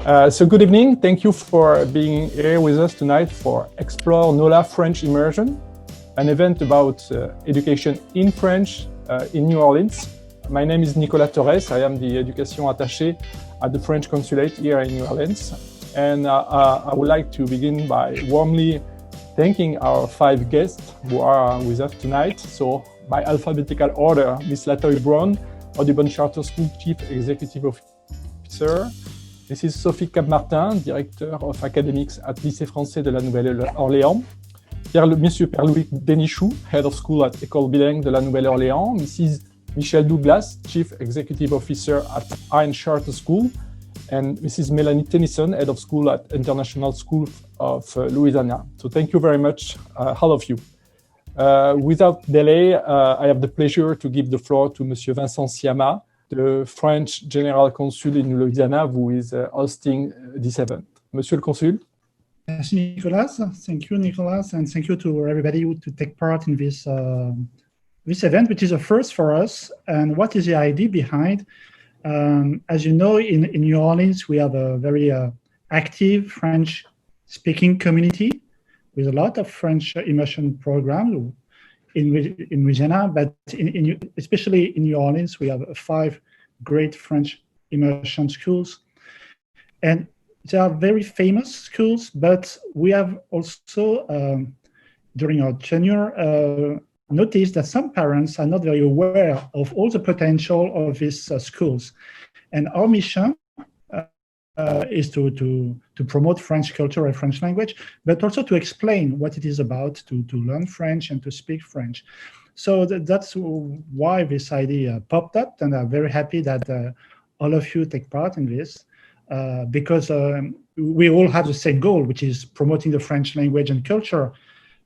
So good evening. Thank you for being here with us tonight for Explore NOLA French Immersion, an event about education in French in New Orleans. My name is Nicolas Torres. I am the Education Attaché at the French Consulate here in New Orleans. And I would like to begin by warmly thanking our 5 guests who are with us tonight. So by alphabetical order, Ms. Latoy Brown, Audubon Charter School Chief Executive Officer, Mrs. Sophie Cap-Martin, Director of Academics at Lycée Français de la Nouvelle-Orléans, Monsieur Pierre-Louis Dénichou, Head of School at Ecole Bilingue de la Nouvelle-Orléans, Mrs. Michelle Douglas, Chief Executive Officer at Hynes Charter School, and Mrs. Melanie Tennyson, Head of School at International School of Louisiana. So thank you very much, all of you. Without delay, I have the pleasure to give the floor to Monsieur Vincent Siama, the French General Consul in Louisiana, who is hosting this event. Monsieur le Consul. Yes, Nicolas. Thank you, Nicolas, and thank you to everybody to take part in this this event, which is a first for us. And what is the idea behind? As you know, in New Orleans, we have a very active French-speaking community with a lot of French immersion programs in Louisiana, but especially in New Orleans, we have 5 great French immersion schools. And they are very famous schools, but we have also, during our tenure, noticed that some parents are not very aware of all the potential of these schools. And our mission is to promote French culture and French language, but also to explain what it is about to learn French and to speak French. So that's why this idea popped up, and I'm very happy that all of you take part in this, because we all have the same goal, which is promoting the French language and culture,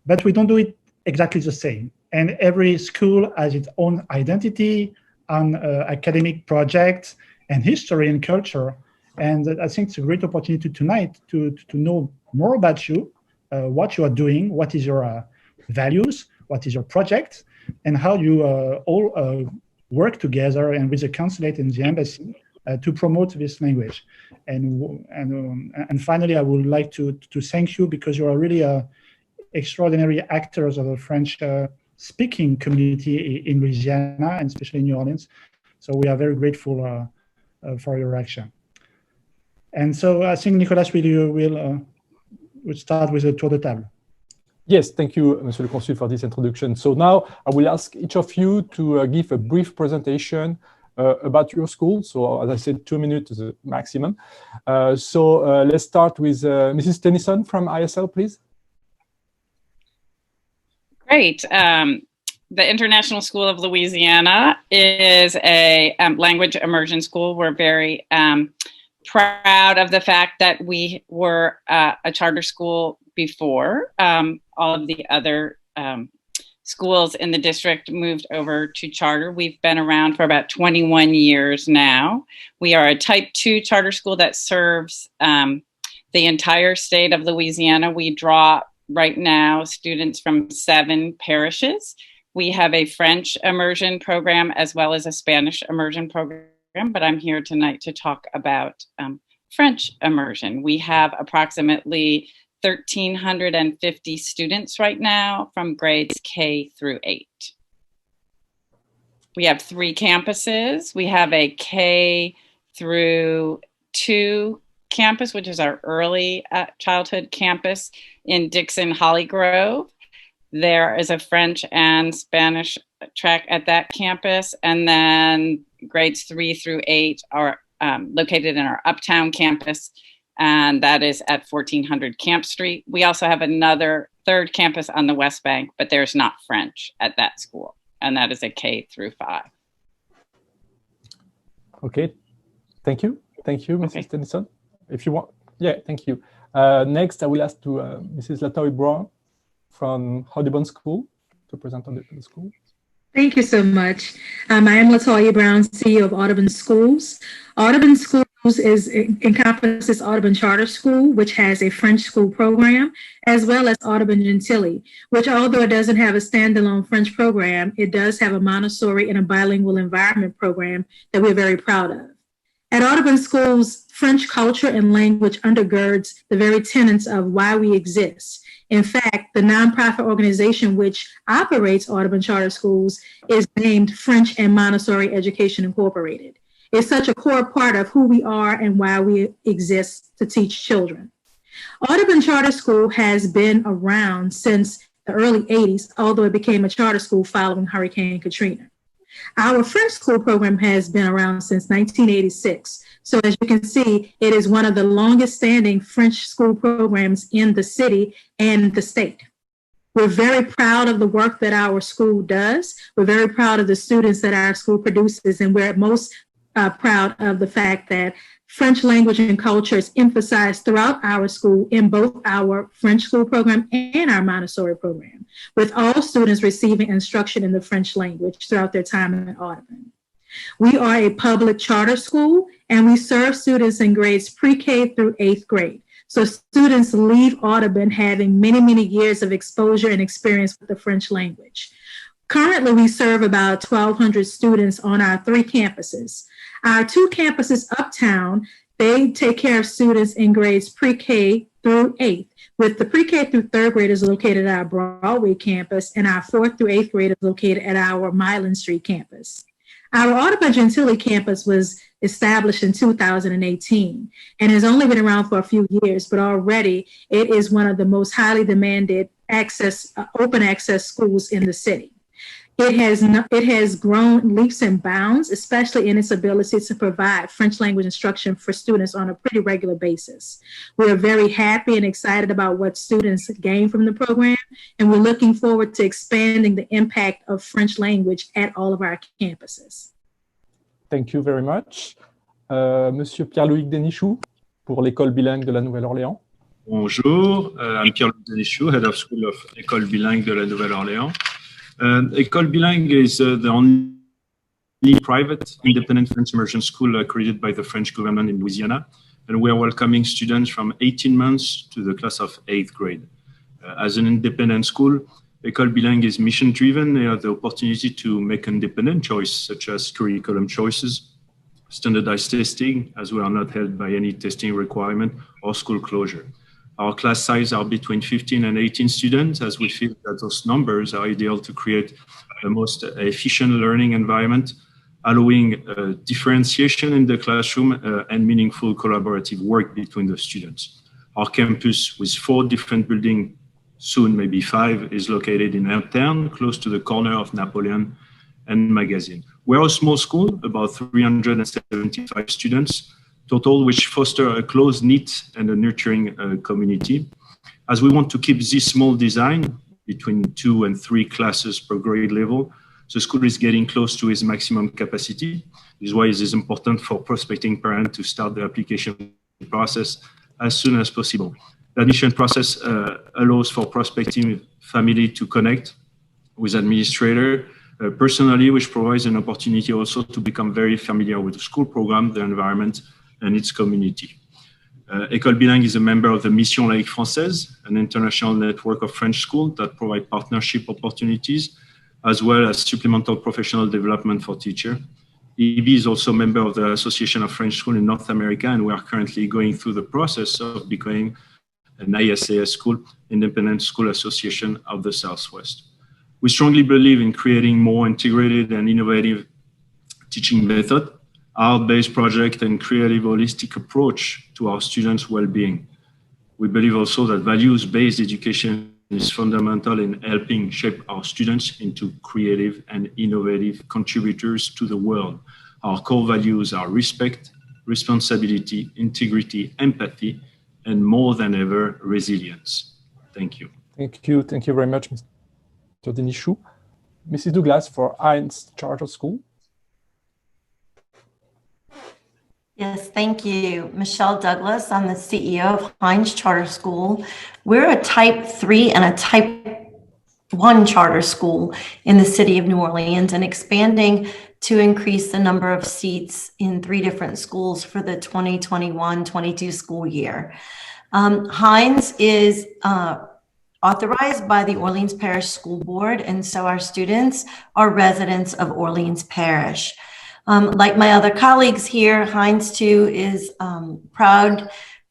but we don't do it exactly the same. And every school has its own identity on academic projects and history and culture. And I think it's a great opportunity tonight to know more about you, what you are doing, what is your values, what is your project, and how you all work together and with the consulate and the embassy to promote this language. And finally, I would like to thank you, because you are really extraordinary actors of the French speaking community in Louisiana, and especially in New Orleans. So we are very grateful for your action. And so I think Nicolas will start with a tour de table. Yes, thank you, Monsieur le Consul, for this introduction. So now I will ask each of you to give a brief presentation about your school. So as I said, 2 minutes is the maximum. So let's start with Mrs. Tennyson from ISL, please. Great. The International School of Louisiana is a language immersion school. We're very proud of the fact that we were a charter school before all of the other schools in the district moved over to charter. We've been around for about 21 years now. We are a type 2 charter school that serves the entire state of Louisiana. We draw right now students from 7 parishes. We have a French immersion program as well as a Spanish immersion program, but I'm here tonight to talk about French immersion. We have approximately 1,350 students right now from grades K through 8. We have 3 campuses. We have a K through 2 campus, which is our early childhood campus in Dixon Holly Grove. There is a French and Spanish track at that campus, and then grades 3 through 8 are located in our Uptown campus, and that is at 1400 Camp Street. We also have another 3rd campus on the West Bank, but there's not French at that school, and that is a K through 5. Okay, thank you, Mrs. Tennyson. If you want, yeah, thank you. Next, I will ask to Mrs. Latoy Brown from Audubon School to present on the school. Thank you so much. I am Latoya Brown, CEO of Audubon Schools. Audubon Schools encompasses Audubon Charter School, which has a French school program, as well as Audubon Gentilly, which, although it doesn't have a standalone French program, it does have a Montessori and a bilingual environment program that we're very proud of. At Audubon Schools, French culture and language undergirds the very tenets of why we exist. In fact, the nonprofit organization which operates Audubon Charter Schools is named French and Montessori Education Incorporated. It's such a core part of who we are and why we exist to teach children. Audubon Charter School has been around since the early 80s, although it became a charter school following Hurricane Katrina. Our French school program has been around since 1986. So as you can see, it is one of the longest standing French school programs in the city and the state. We're very proud of the work that our school does. We're very proud of the students that our school produces, and we're most proud of the fact that French language and culture is emphasized throughout our school in both our French school program and our Montessori program, with all students receiving instruction in the French language throughout their time at Audubon. We are a public charter school, and we serve students in grades pre-K through 8th grade. So students leave Audubon having many, many years of exposure and experience with the French language. Currently, we serve about 1,200 students on our 3 campuses. Our 2 campuses uptown, they take care of students in grades pre-K through 8th, with the pre-K through 3rd graders located at our Broadway campus, and our 4th through 8th graders located at our Milan Street campus. Our Audubon Gentilly campus was established in 2018 and has only been around for a few years, but already it is one of the most highly demanded open access schools in the city. It has grown leaps and bounds, especially in its ability to provide French language instruction for students on a pretty regular basis. We are very happy and excited about what students gain from the program, and we're looking forward to expanding the impact of French language at all of our campuses. Thank you very much. Monsieur Pierre-Louis Denichou pour l'École Bilingue de la Nouvelle-Orléans. Bonjour, I'm Pierre-Louis Denichou, head of school of Ecole Bilingue de la Nouvelle-Orléans. Ecole Bilingue is the only private independent French immersion school created by the French government in Louisiana, and we are welcoming students from 18 months to the class of 8th grade. As an independent school, Ecole Bilingue is mission driven. They have the opportunity to make independent choice, such as curriculum choices, standardized testing, as we are not held by any testing requirement, or school closure. Our class size are between 15 and 18 students, as we feel that those numbers are ideal to create the most efficient learning environment, allowing differentiation in the classroom and meaningful collaborative work between the students. Our campus, with 4 different buildings, soon maybe 5, is located in Uptown, close to the corner of Napoleon and Magazine. We're a small school, about 375 students, total, which foster a close-knit and a nurturing community. As we want to keep this small design between 2 and 3 classes per grade level, the school is getting close to its maximum capacity. This is why it is important for prospecting parents to start the application process as soon as possible. The admission process allows for prospecting family to connect with administrator personally, which provides an opportunity also to become very familiar with the school program, the environment, and its community. Ecole Bilingue is a member of the Mission Laïque Française, an international network of French schools that provide partnership opportunities, as well as supplemental professional development for teachers. EB is also a member of the Association of French Schools in North America, and we are currently going through the process of becoming an ISAS school, Independent School Association of the Southwest. We strongly believe in creating more integrated and innovative teaching method, art-based project, and creative holistic approach to our students' well-being. We believe also that values-based education is fundamental in helping shape our students into creative and innovative contributors to the world. Our core values are respect, responsibility, integrity, empathy, and more than ever, resilience. Thank you. Thank you. Thank you very much, Mr. Denichou. Mrs. Douglas for Hynes Charter School. Yes, thank you. Michelle Douglas, I'm the CEO of Hynes Charter School. We're a Type 3 and a Type 1 charter school in the city of New Orleans, and expanding to increase the number of seats in 3 different schools for the 2021-22 school year. Hynes is authorized by the Orleans Parish School Board, and so our students are residents of Orleans Parish. Like my other colleagues here, Hynes too is proud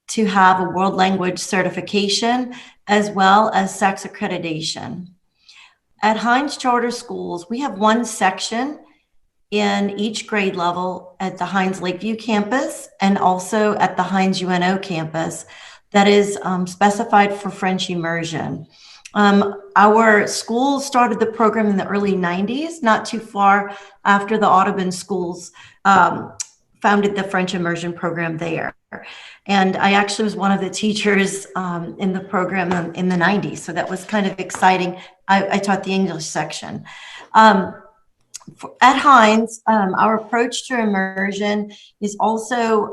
to have a world language certification as well as SACS accreditation. At Hynes Charter Schools, we have one section in each grade level at the Hynes Lakeview campus and also at the Hynes UNO campus that is specified for French immersion. Our school started the program in the early 90s, not too far after the Audubon schools founded the French immersion program there. And I actually was one of the teachers in the program in the 90s. So that was kind of exciting. I taught the English section. At Hynes, our approach to immersion is also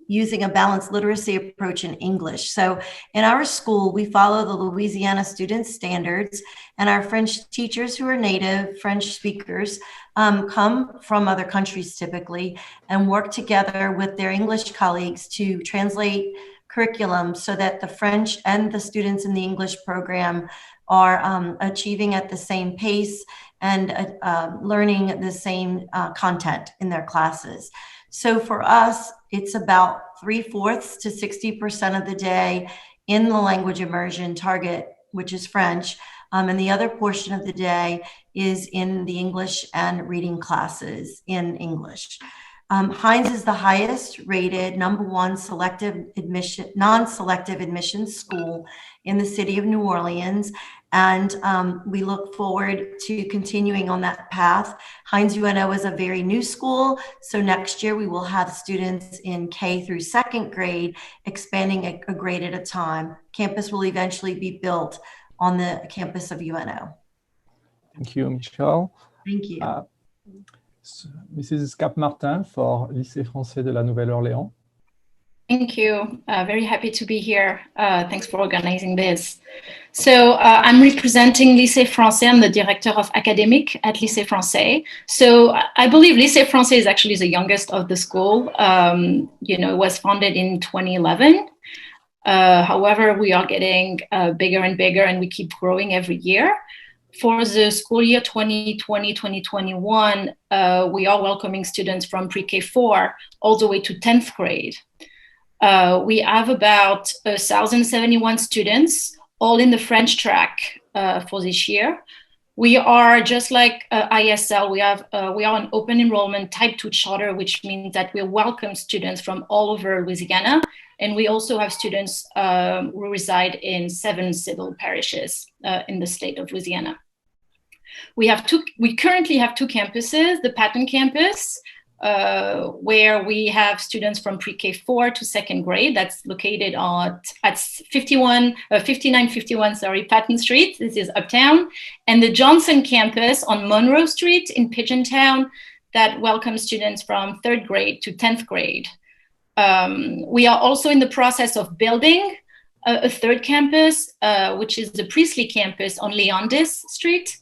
using a balanced literacy approach in English. So in our school, we follow the Louisiana student standards, and our French teachers who are native French speakers come from other countries typically and work together with their English colleagues to translate curriculum so that the French and the students in the English program are achieving at the same pace and learning the same content in their classes. So for us, it's about 3/4 to 60% of the day in the language immersion target, which is French. And the other portion of the day is in the English and reading classes in English. Hynes is the highest rated #1 selective admission, non-selective admissions school in the city of New Orleans. And we look forward to continuing on that path. Hynes UNO is a very new school. So next year we will have students in K through 2nd grade, expanding a grade at a time. Campus will eventually be built on the campus of UNO. Thank you, Michelle. Thank you. Mrs. Cap-Martin for Lycée Français de la Nouvelle-Orléans. Thank you. Very happy to be here. Thanks for organizing this. So I'm representing Lycée Français. I'm the director of academic at Lycée Français. So I believe Lycée Français is actually the youngest of the school. It was founded in 2011. However, we are getting bigger and bigger, and we keep growing every year. For the school year 2020-2021, we are welcoming students from pre-K4 all the way to 10th grade. We have about 1,071 students, all in the French track for this year. We are just like ISL. We are an open enrollment type 2 charter, which means that we welcome students from all over Louisiana. And we also have students who reside in 7 civil parishes in the state of Louisiana. We currently have 2 campuses, the Patton campus, where we have students from pre-K4 to 2nd grade. That's located at 5951 Patton Street. This is uptown. And the Johnson campus on Monroe Street in Pigeontown that welcomes students from 3rd grade to 10th grade. We are also in the process of building a 3rd campus, which is the Priestley campus on Leondis Street,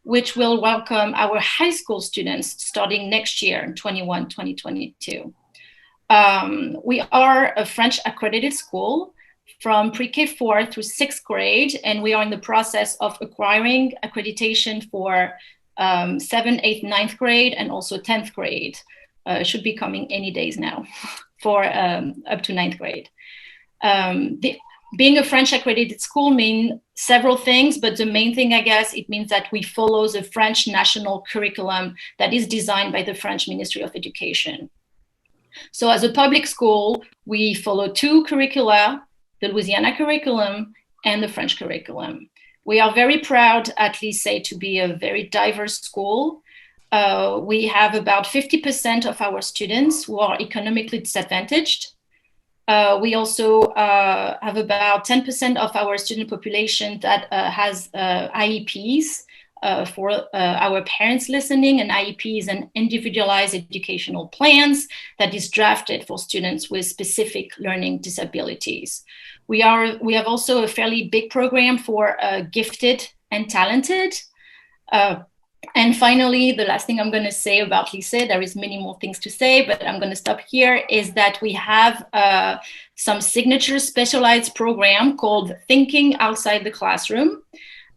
which will welcome our high school students starting next year in 2022. We are a French accredited school from pre-K4 through 6th grade, and we are in the process of acquiring accreditation for 7th, 8th, 9th grade, and also 10th grade. Should be coming any days now for up to 9th grade. Being a French accredited school means several things, but the main thing, I guess, it means that we follow the French national curriculum that is designed by the French Ministry of Education. So as a public school, we follow 2 curricula, the Louisiana curriculum and the French curriculum. We are very proud at Lycée to be a very diverse school. We have about 50% of our students who are economically disadvantaged. We also have about 10% of our student population that has IEPs for our parents listening. And IEP is an individualized educational plans that is drafted for students with specific learning disabilities. We have also a fairly big program for gifted and talented. And finally, the last thing I'm going to say about Lycée, there is many more things to say, but I'm going to stop here, is that we have some signature specialized program called Thinking Outside the Classroom.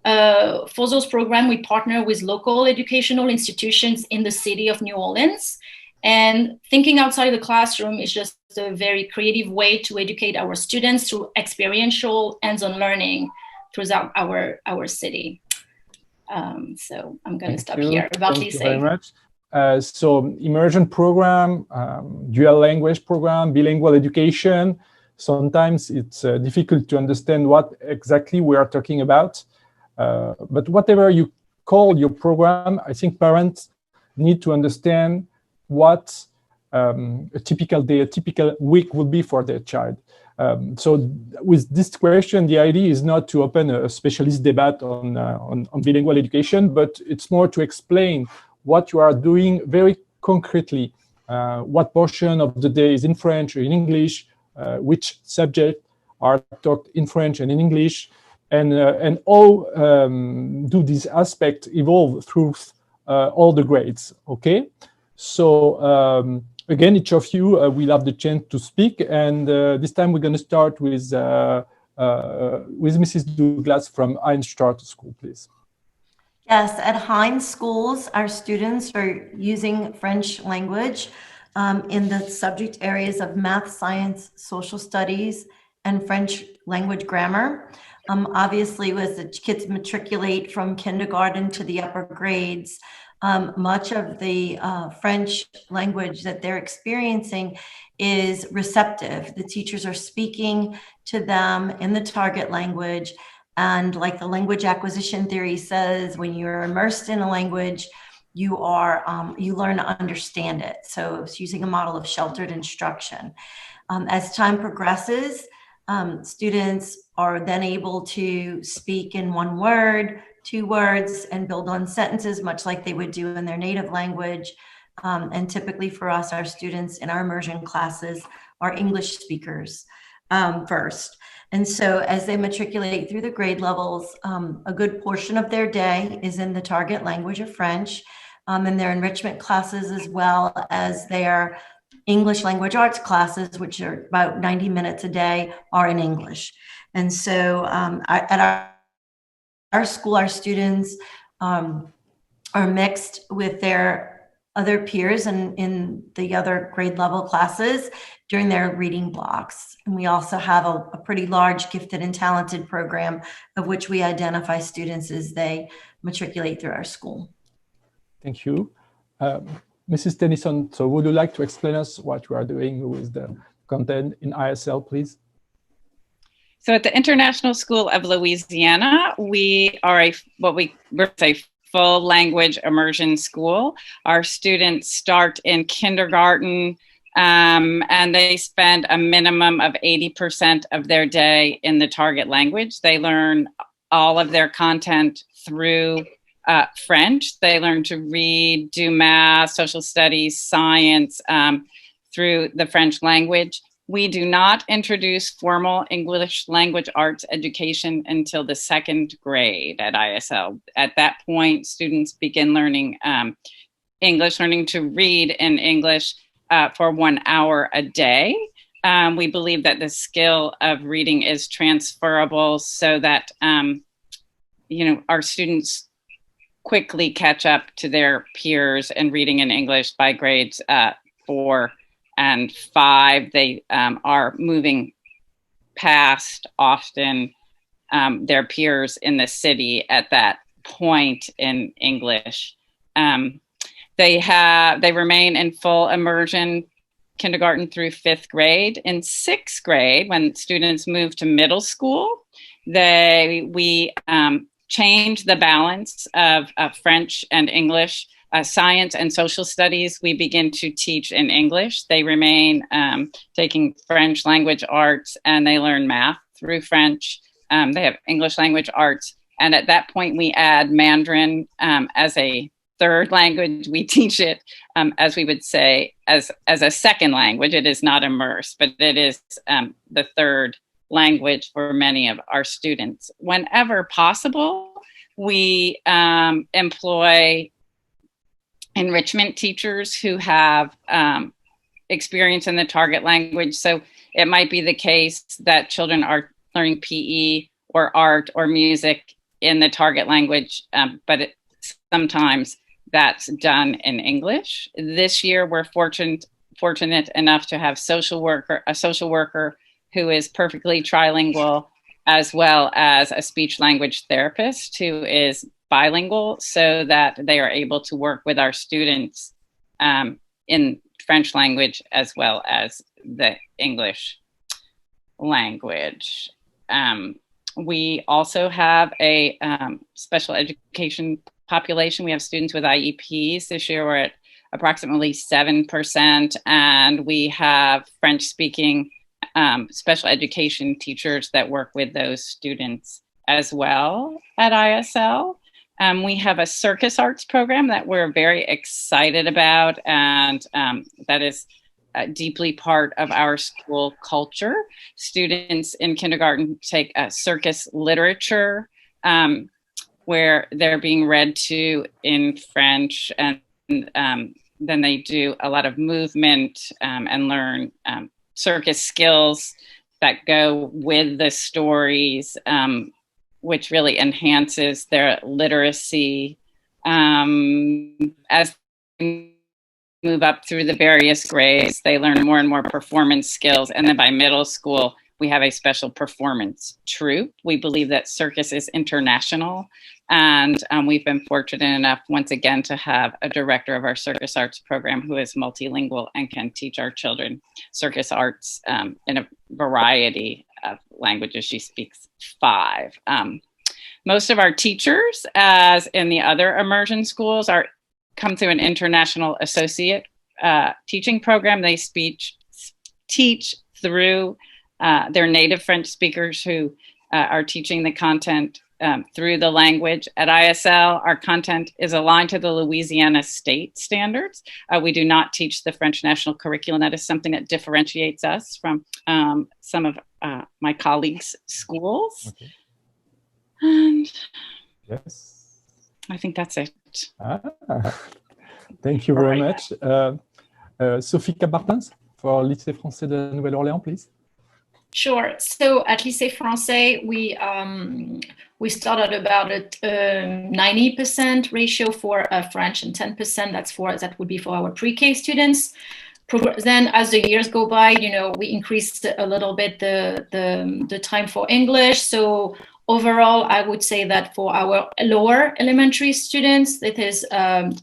For those programs, we partner with local educational institutions in the city of New Orleans. And thinking outside the classroom is just a very creative way to educate our students through experiential hands-on learning throughout our city. So I'm going to stop here about Lycée. Thank you very much. So immersion program, dual language program, bilingual education. Sometimes it's difficult to understand what exactly we are talking about. But whatever you call your program, I think parents need to understand what a typical day, a typical week would be for their child. So with this question, the idea is not to open a specialist debate on bilingual education, but it's more to explain what you are doing very concretely. What portion of the day is in French or in English, which subjects are taught in French and in English, and how do these aspects evolve through all the grades, okay? So again, each of you will have the chance to speak, and this time we're going to start with Mrs. Douglas from Hynes Charter School, please. Yes, at Hynes schools, our students are using French language in the subject areas of math, science, social studies, and French language grammar. Obviously, as the kids matriculate from kindergarten to the upper grades, much of the French language that they're experiencing is receptive. The teachers are speaking to them in the target language. And like the language acquisition theory says, when you're immersed in a language, you learn to understand it. So it's using a model of sheltered instruction. As time progresses, students are then able to speak in one word, 2 words, and build on sentences, much like they would do in their native language. And typically for us, our students in our immersion classes are English speakers first. And so as they matriculate through the grade levels, a good portion of their day is in the target language of French, and their enrichment classes, as well as their English language arts classes, which are about 90 minutes a day, are in English. And so at our school, our students are mixed with their other peers in the other grade level classes during their reading blocks. And we also have a pretty large gifted and talented program of which we identify students as they matriculate through our school. Thank you. Mrs. Tennyson, so would you like to explain us what you are doing with the content in ISL, please? So at the International School of Louisiana, we are we're a full language immersion school. Our students start in kindergarten and they spend a minimum of 80% of their day in the target language. They learn all of their content through French. They learn to read, do math, social studies, science through the French language. We do not introduce formal English language arts education until the 2nd grade at ISL. At that point, students begin learning English, learning to read in English for 1 hour a day. We believe that the skill of reading is transferable so that our students quickly catch up to their peers in reading in English by grades 4 and 5. They are moving past often their peers in the city at that point in English. They remain in full immersion kindergarten through 5th grade. In 6th grade, when students move to middle school, we change the balance of French and English. Science and social studies, we begin to teach in English. They remain taking French language arts, and they learn math through French. They have English language arts. And at that point, we add Mandarin as a 3rd language. We teach it, as we would say, as a 2nd language. It is not immersed, but it is the 3rd language for many of our students. Whenever possible, we employ enrichment teachers who have experience in the target language. So it might be the case that children are learning PE or art or music in the target language, but sometimes that's done in English. This year, we're fortunate enough to have a social worker who is perfectly trilingual, as well as a speech language therapist who is bilingual, so that they are able to work with our students in French language as well as the English language. We also have a special education population. We have students with IEPs. This year we're at approximately 7%, and we have French-speaking special education teachers that work with those students as well at ISL. We have a circus arts program that we're very excited about, and that is deeply part of our school culture. Students in kindergarten take circus literature, where they're being read to in French, and then they do a lot of movement and learn circus skills that go with the stories, which really enhances their literacy as they move up through the various grades. They learn more and more performance skills, and then by middle school, we have a special performance troupe. We believe that circus is international, and we've been fortunate enough once again to have a director of our circus arts program who is multilingual and can teach our children circus arts in a variety of languages. She speaks 5. Most of our teachers, as in the other immersion schools, come through an international associate teaching program. They teach through their native French speakers who are teaching the content through the language. At ISL, our content is aligned to the Louisiana state standards. We do not teach the French national curriculum. That is something that differentiates us from some of my colleagues' schools. Okay. And yes, I think that's it. Thank you very much. Sophie Cabartins for Lycée Français de Nouvelle-Orléans, please. Sure. So at Lycée Français, we started about a 90% ratio for French and 10% that would be for our pre-K students. Then, as the years go by, we increased a little bit the time for English. So overall, I would say that for our lower elementary students, that is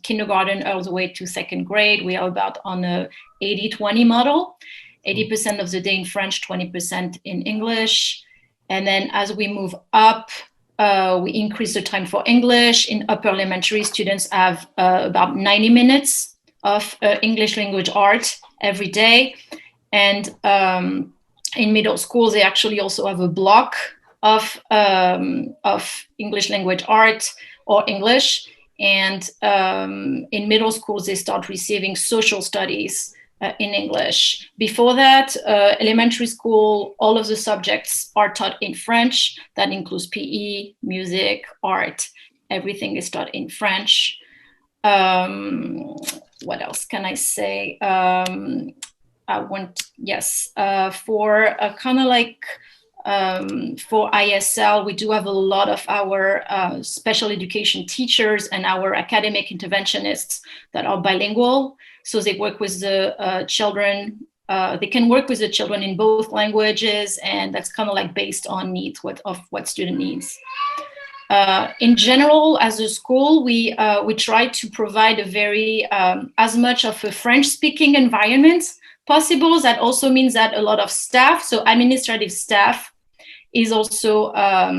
kindergarten all the way to 2nd grade, we are about on a 80-20 model. 80% of the day in French, 20% in English. And then as we move up, we increase the time for English. In upper elementary, students have about 90 minutes of English language art every day. And in middle school, they actually also have a block of English language art or English. And in middle school, they start receiving social studies in English. Before that, elementary school, all of the subjects are taught in French. That includes PE, music, art. Everything is taught in French. What else can I say? For kind of like for ISL, we do have a lot of our special education teachers and our academic interventionists that are bilingual. So they work with the children. They can work with the children in both languages, and that's kind of like based on needs of what student needs. In general, as a school, we try to provide a very as much of a French-speaking environment possible. That also means that a lot of staff, so administrative staff, is also are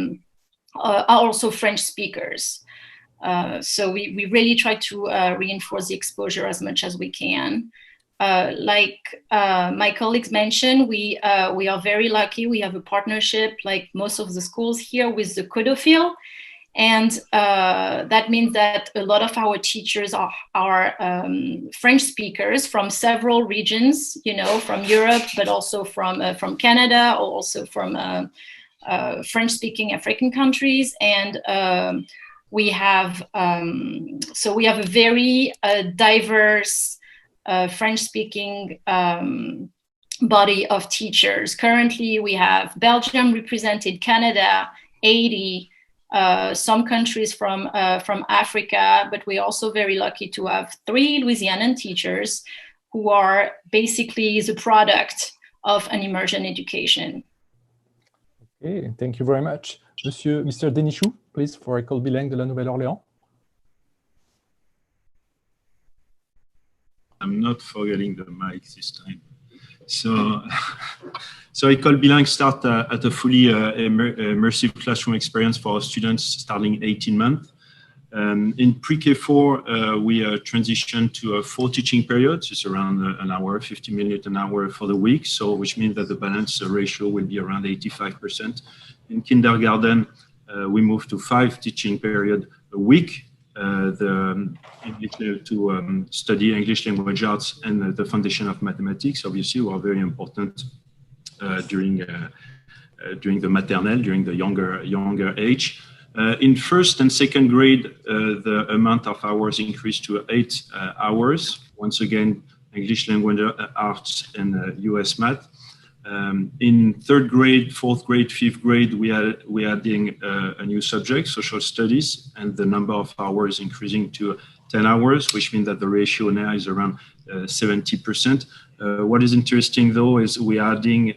also French speakers. So we really try to reinforce the exposure as much as we can. Like my colleagues mentioned, we are very lucky. We have a partnership, like most of the schools here, with the Codophile. And that means that a lot of our teachers are French speakers from several regions, from Europe, but also from Canada, or also from French-speaking African countries. And we have a very diverse French-speaking body of teachers. Currently, we have Belgium represented, Canada, 80, some countries from Africa, but we're also very lucky to have 3 Louisianan teachers who are basically the product of an immersion education. Okay, thank you very much. Mr. Denichou, please, for École Bilingue de la Nouvelle-Orléans. I'm not forgetting the mic this time. So École Bilingue start at a fully immersive classroom experience for our students starting 18 months. In pre-K4, we transition to a 4 teaching periods. It's around an hour, 50 minutes an hour for the week. So which means that the balance ratio will be around 85%. In kindergarten, we move to 5 teaching periods a week. To study English language arts and the foundation of mathematics, obviously, were very important during the maternelle, during the younger age. In first and second grade, the amount of hours increased to 8 hours. Once again, English language arts and US math. In third grade, fourth grade, fifth grade, we are adding a new subject, social studies, and the number of hours increasing to 10 hours, which means that the ratio now is around 70%. What is interesting, though, is we are adding,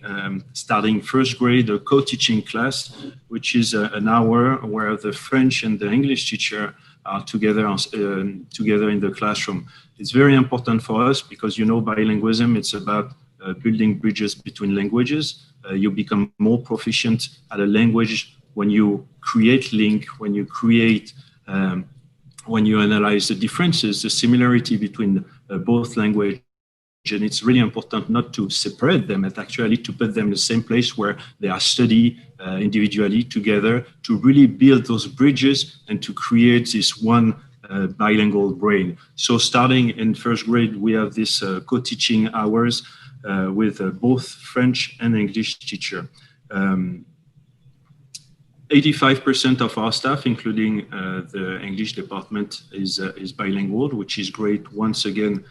starting first grade, a co-teaching class, which is an hour where the French and the English teacher are together in the classroom. It's very important for us because, you know, bilingualism, it's about building bridges between languages. You become more proficient at a language when you create link, when you create, when you analyze the differences, the similarity between both languages. And it's really important not to separate them, but actually to put them in the same place where they are studied individually together to really build those bridges and to create this one bilingual brain. So starting in first grade, we have this co-teaching hours with both French and English teacher. 85% of our staff, including the English department, is bilingual, which is great once again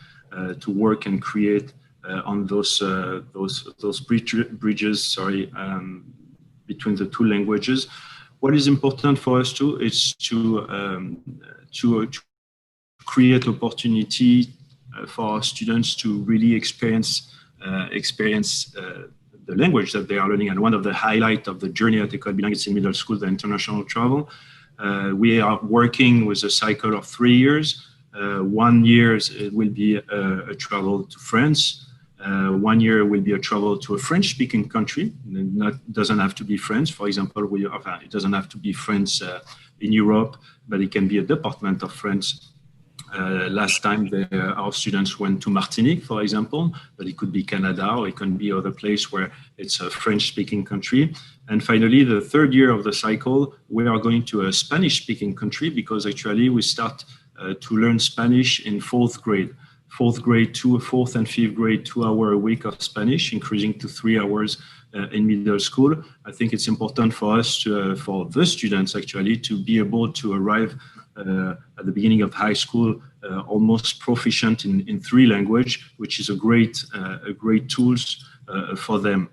to work and create on those bridges, between the 2 languages. What is important for us too is to create opportunity for our students to really experience the language that they are learning. And one of the highlights of the journey at Ecole Bilingue in middle school, the international travel. We are working with a cycle of 3 years. 1 year it will be a travel to France. 1 year will be a travel to a French-speaking country. Doesn't have to be France. For example, it doesn't have to be France in Europe, but it can be a department of France. Last time our students went to Martinique, for example, but it could be Canada or it can be other place where it's a French-speaking country. And finally, the 3rd year of the cycle, we are going to a Spanish-speaking country because actually we start to learn Spanish in 4th grade. 4th grade, 4th and 5th grade, 2 hours a week of Spanish, increasing to 3 hours in middle school. I think it's important for us for the students actually to be able to arrive at the beginning of high school almost proficient in 3 languages, which is a great tools for them.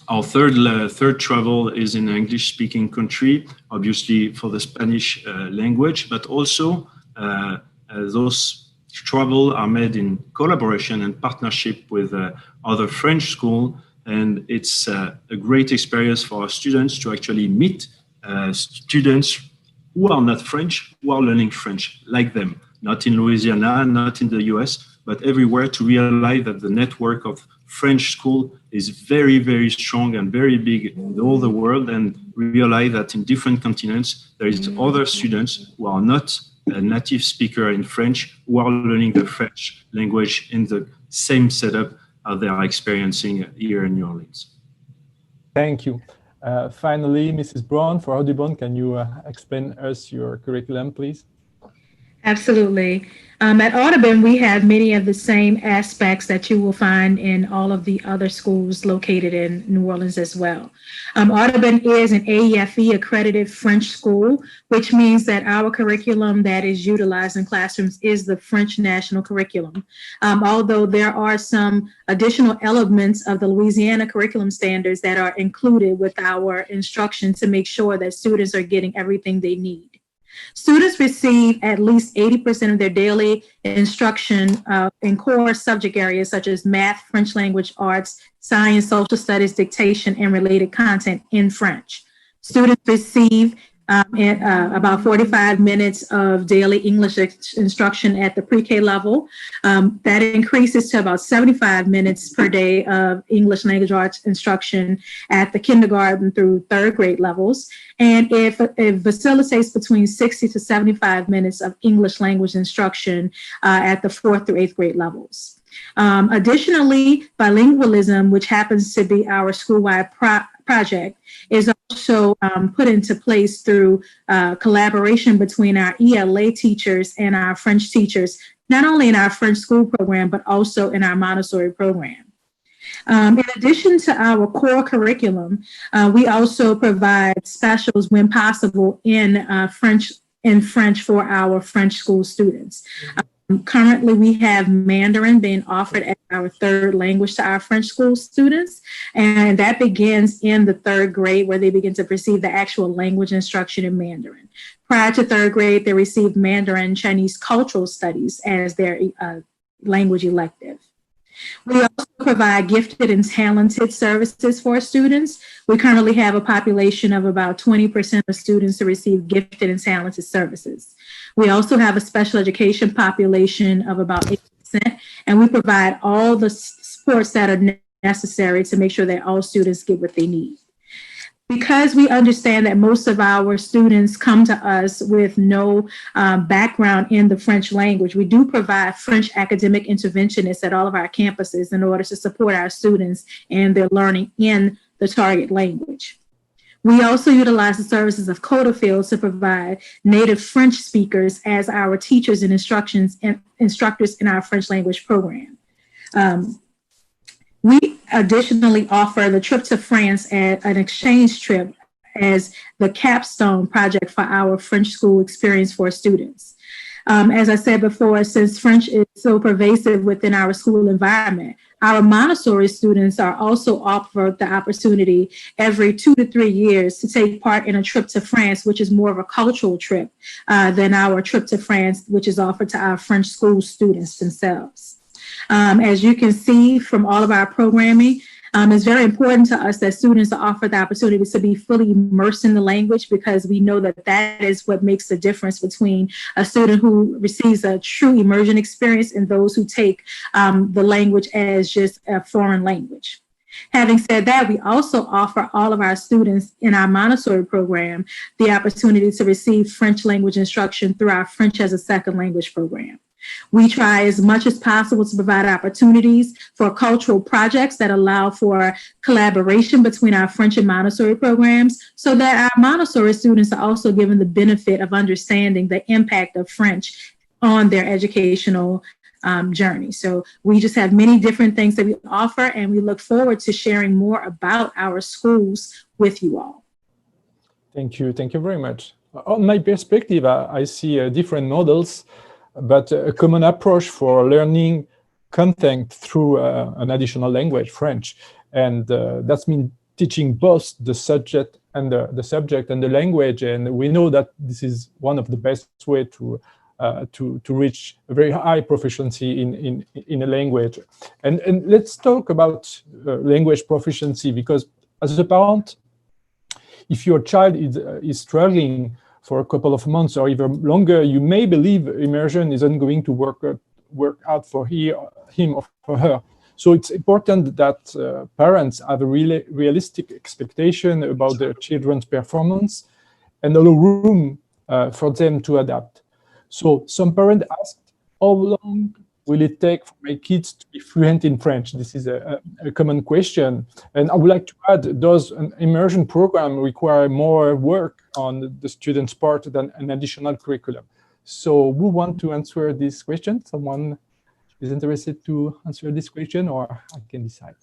Our third travel is in an English-speaking country, obviously for the Spanish language, but also those travel are made in collaboration and partnership with other French schools, and it's a great experience for our students to actually meet students who are not French, who are learning French like them, not in Louisiana, not in the US, but everywhere, to realize that the network of French school is very, very strong and very big in all the world, and realize that in different continents, there is other students who are not a native speaker in French, who are learning the French language in the same setup as they are experiencing here in New Orleans. Thank you. Finally, Mrs. Brown for Audubon, can you explain us your curriculum, please? Absolutely. At Audubon, we have many of the same aspects that you will find in all of the other schools located in New Orleans as well. Audubon is an AEFE accredited French school, which means that our curriculum that is utilized in classrooms is the French national curriculum. Although there are some additional elements of the Louisiana curriculum standards that are included with our instruction to make sure that students are getting everything they need. Students receive at least 80% of their daily instruction in core subject areas such as math, French language, arts, science, social studies, dictation, and related content in French. Students receive about 45 minutes of daily English instruction at the pre-K level. That increases to about 75 minutes per day of English language arts instruction at the kindergarten through third grade levels. And it facilitates between 60 to 75 minutes of English language instruction at the 4th through 8th grade levels. Additionally, bilingualism, which happens to be our school-wide project, is also put into place through collaboration between our ELA teachers and our French teachers, not only in our French school program, but also in our Montessori program. In addition to our core curriculum, we also provide specials when possible in French for our French school students. Currently, we have Mandarin being offered as our third language to our French school students, and that begins in the third grade where they begin to receive the actual language instruction in Mandarin. Prior to third grade, they receive Mandarin Chinese cultural studies as their language elective. We also provide gifted and talented services for students. We currently have a population of about 20% of students who receive gifted and talented services. We also have a special education population of about 8%, and we provide all the supports that are necessary to make sure that all students get what they need. Because we understand that most of our students come to us with no background in the French language, we do provide French academic interventionists at all of our campuses in order to support our students in their learning in the target language. We also utilize the services of Codafield to provide native French speakers as our teachers and instructors in our French language program. We additionally offer the trip to France as an exchange trip as the capstone project for our French school experience for students. As I said before, since French is so pervasive within our school environment, our Montessori students are also offered the opportunity every 2 to 3 years to take part in a trip to France, which is more of a cultural trip than our trip to France, which is offered to our French school students themselves. As you can see from all of our programming, it's very important to us that students are offered the opportunity to be fully immersed in the language, because we know that that is what makes the difference between a student who receives a true immersion experience and those who take the language as just a foreign language. Having said that, we also offer all of our students in our Montessori program the opportunity to receive French language instruction through our French as a second language program. We try as much as possible to provide opportunities for cultural projects that allow for collaboration between our French and Montessori programs, so that our Montessori students are also given the benefit of understanding the impact of French on their educational journey. So we just have many different things that we offer, and we look forward to sharing more about our schools with you all. Thank you. Thank you very much. On my perspective, I see different models, but a common approach for learning content through an additional language, French. And that's mean teaching both the subject and the language. And we know that this is one of the best way to reach a very high proficiency in a language. And let's talk about language proficiency, because as a parent, if your child is struggling for a couple of months or even longer, you may believe immersion isn't going to work out for him or for her. So it's important that parents have a really realistic expectation about their children's performance and allow room for them to adapt. So some parents asked, how long will it take for my kids to be fluent in French? This is a common question. And I would like to add, does an immersion program require more work on the student's part than an additional curriculum? So who want to answer this question? Someone is interested to answer this question, or I can decide?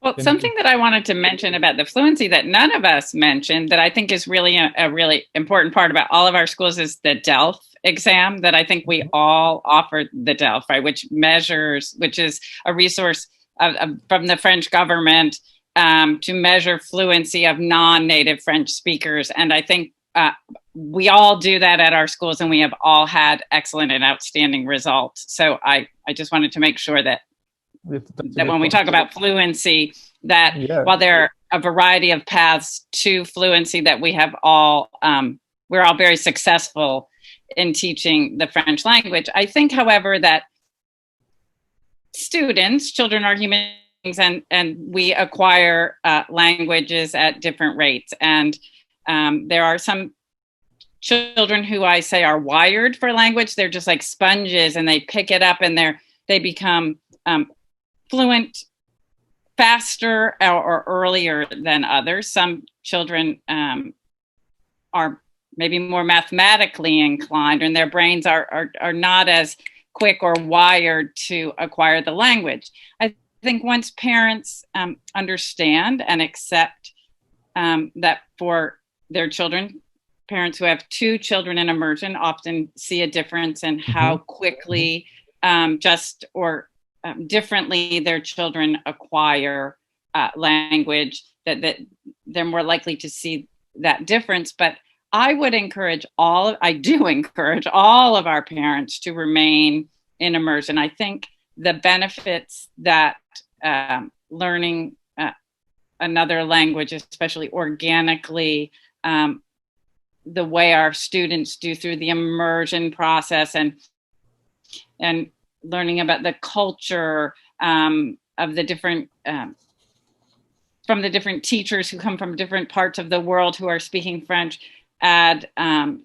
Well, something that I wanted to mention about the fluency that none of us mentioned that I think is really a really important part about all of our schools is the DELF exam that I think we all offer the DELF, right, which is a resource from the French government to measure fluency of non-native French speakers. And I think we all do that at our schools, and we have all had excellent and outstanding results. So I just wanted to make sure that when we talk about fluency, that while there are a variety of paths to fluency, that we have all, we're all very successful in teaching the French language. I think, however, that children are human beings, and we acquire languages at different rates. And there are some children who I say are wired for language. They're just like sponges, and they pick it up, and they become fluent faster or earlier than others. Some children are maybe more mathematically inclined, and their brains are not as quick or wired to acquire the language. I think once parents understand and accept that for their children, parents who have 2 children in immersion often see a difference in how quickly differently their children acquire language, that they're more likely to see that difference. But I do encourage all of our parents to remain in immersion. I think the benefits that learning another language, especially organically, the way our students do through the immersion process, and learning about the culture of the different from the different teachers who come from different parts of the world who are speaking French, add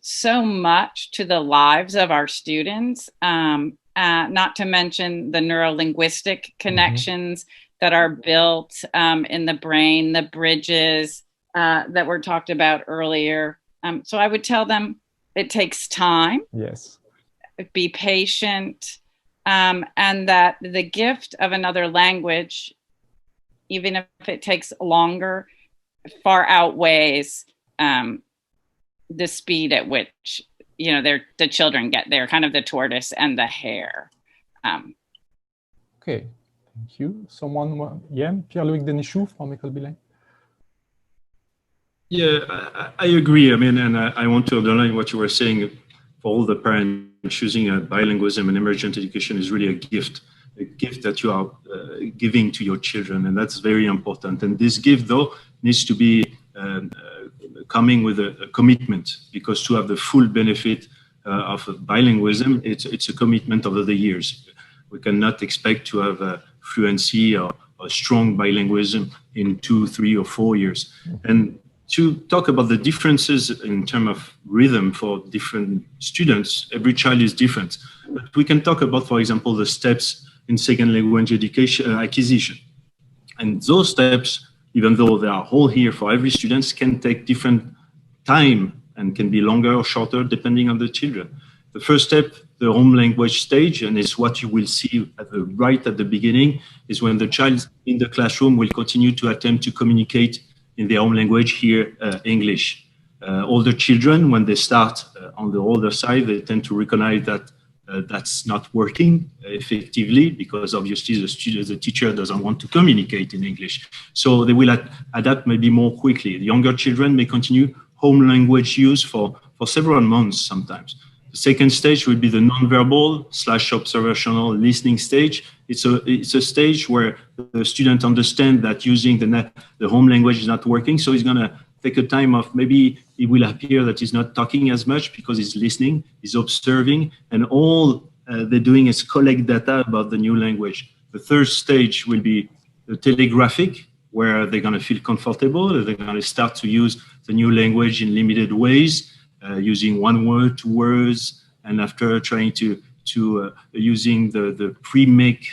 so much to the lives of our students, not to mention the neuro-linguistic connections that are built in the brain, the bridges that were talked about earlier. So I would tell them it takes time. Yes. Be patient, and that the gift of another language, even if it takes longer, far outweighs the speed at which the children get there, kind of the tortoise and the hare. Okay, thank you. Someone, Pierre-Louis Denichou from Ecole Bilingue. Yeah, I agree. I mean, and I want to underline what you were saying. For all the parents, choosing a bilingualism and emergent education is really a gift that you are giving to your children, and that's very important. And this gift, though, needs to be coming with a commitment, because to have the full benefit of bilingualism, it's a commitment over the years. We cannot expect to have a fluency or a strong bilingualism in 2, 3, or 4 years. And to talk about the differences in terms of rhythm for different students, every child is different. But we can talk about, for example, the steps in second language education acquisition. And those steps, even though they are all here for every student, can take different time and can be longer or shorter depending on the children. The first step, the home language stage, and is what you will see right at the beginning, is when the child in the classroom will continue to attempt to communicate in their home language, here English. Older children, when they start on the older side, they tend to recognize that that's not working effectively, because obviously the teacher doesn't want to communicate in English. So they will adapt maybe more quickly. The younger children may continue home language use for several months sometimes. The second stage will be the nonverbal / observational listening stage. It's a stage where the student understands that using the home language is not working. So he's going to take a time of, maybe it will appear that he's not talking as much because he's listening, he's observing, and all they're doing is collect data about the new language. The third stage will be the telegraphic, where they're going to feel comfortable. They're going to start to use the new language in limited ways, using 1 word, 2 words, and after trying to using the pre-make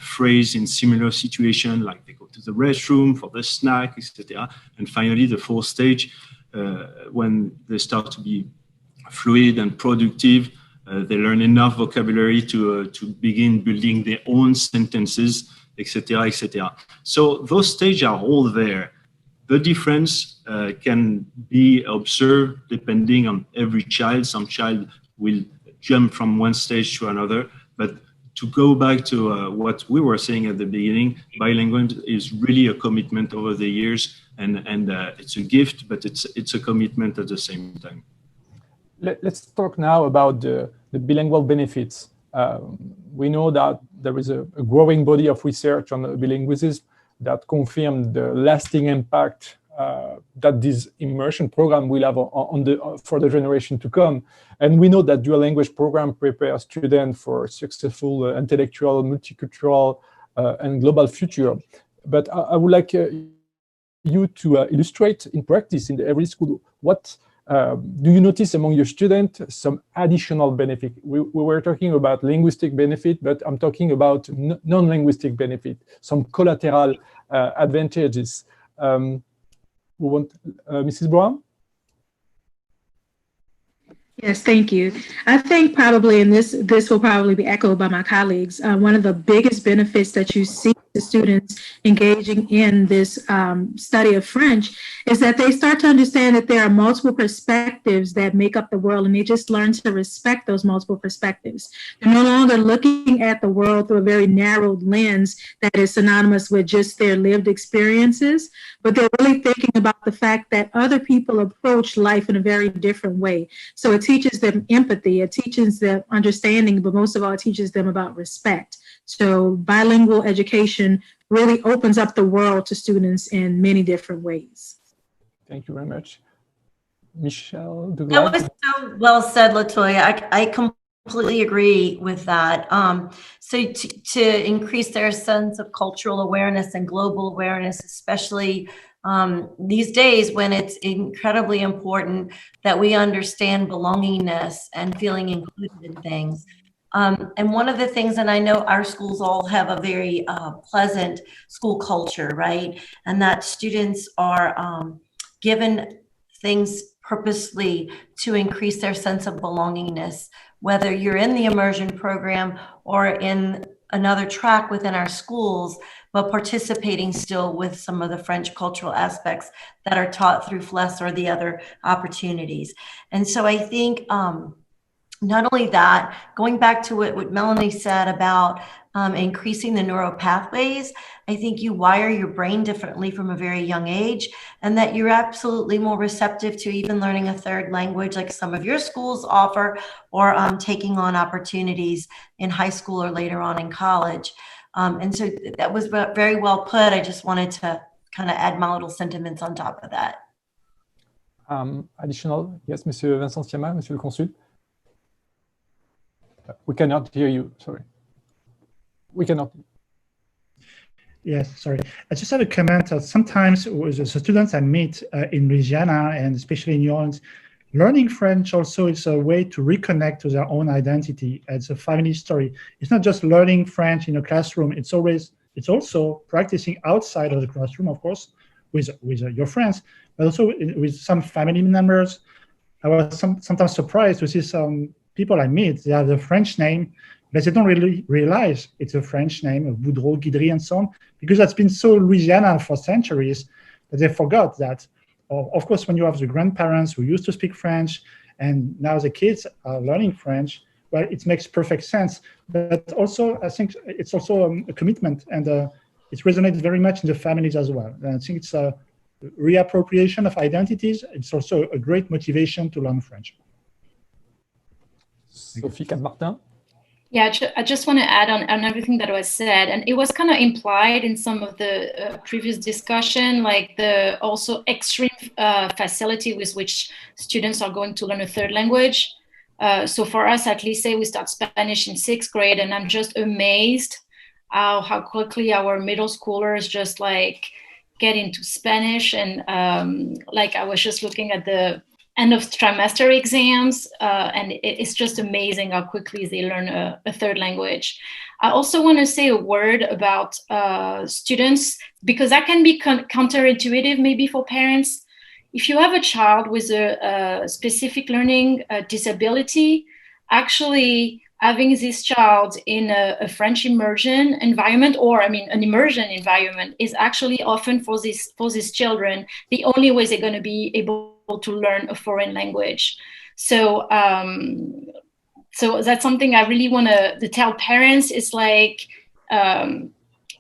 phrase in similar situation, like they go to the restroom for the snack, etc. And finally, the fourth stage, when they start to be fluid and productive. They learn enough vocabulary to begin building their own sentences, etc., etc. So those stages are all there. The difference can be observed depending on every child. Some child will jump from one stage to another, but to go back to what we were saying at the beginning, bilingual is really a commitment over the years, and it's a gift, but it's a commitment at the same time. Let's talk now about the bilingual benefits. We know that there is a growing body of research on bilingualism that confirm the lasting impact that this immersion program will have for the generation to come. And we know that dual language program prepares students for successful intellectual, multicultural, and global future. But I would like you to illustrate in practice in every school, what do you notice among your students some additional benefit? We were talking about linguistic benefit, but I'm talking about non-linguistic benefit, some collateral advantages. We want Mrs. Brown? Yes, thank you. I think probably, and this will probably be echoed by my colleagues, one of the biggest benefits that you see the students engaging in this study of French is that they start to understand that there are multiple perspectives that make up the world, and they just learn to respect those multiple perspectives. They're no longer looking at the world through a very narrowed lens that is synonymous with just their lived experiences, but they're really thinking about the fact that other people approach life in a very different way. So it teaches them empathy, it teaches them understanding, but most of all, it teaches them about respect. So bilingual education really opens up the world to students in many different ways. Thank you very much. Michelle Douglas? That was so well said, Latoya. I completely agree with that. So to increase their sense of cultural awareness and global awareness, especially these days when it's incredibly important that we understand belongingness and feeling included in things. And one of the things, and I know our schools all have a very pleasant school culture, right? And that students are given things purposely to increase their sense of belongingness, whether you're in the immersion program or in another track within our schools, but participating still with some of the French cultural aspects that are taught through FLES or the other opportunities. And so I think not only that, going back to what Melanie said about increasing the neural pathways, I think you wire your brain differently from a very young age, and that you're absolutely more receptive to even learning a third language like some of your schools offer, or taking on opportunities in high school or later on in college. And so that was very well put. I just wanted to kind of add my little sentiments on top of that. Additional, yes, Monsieur Vincent Siama, Monsieur le Consul. We cannot hear you, sorry. We cannot. Yes, sorry. I just have a comment. Sometimes with the students I meet in Louisiana and especially in New Orleans, learning French also is a way to reconnect to their own identity. It's a family story. It's not just learning French in a classroom. It's also practicing outside of the classroom, of course, with your friends, but also with some family members. I was sometimes surprised to see some people I meet, they have a French name, but they don't really realize it's a French name, Boudreau, Guidry, and so on, because that's been so Louisiana for centuries that they forgot that. Of course, when you have the grandparents who used to speak French, and now the kids are learning French, well, it makes perfect sense. But also, I think it's also a commitment, and it resonates very much in the families as well. And I think it's a reappropriation of identities. It's also a great motivation to learn French. Sophie Cap-Martin? Yeah, I just want to add on everything that was said, and it was kind of implied in some of the previous discussion, like the also extreme facility with which students are going to learn a third language. So for us at Lycée, we start Spanish in 6th grade, and I'm just amazed how quickly our middle schoolers just like get into Spanish. And like I was just looking at the end of trimester exams, and it's just amazing how quickly they learn a third language. I also want to say a word about students, because that can be counterintuitive maybe for parents. if you have a child with a specific learning disability, actually having this child in a French immersion environment, or I mean an immersion environment, is actually often for these children the only way they're going to be able to learn a foreign language. So so that's something I really want to tell parents. Is like,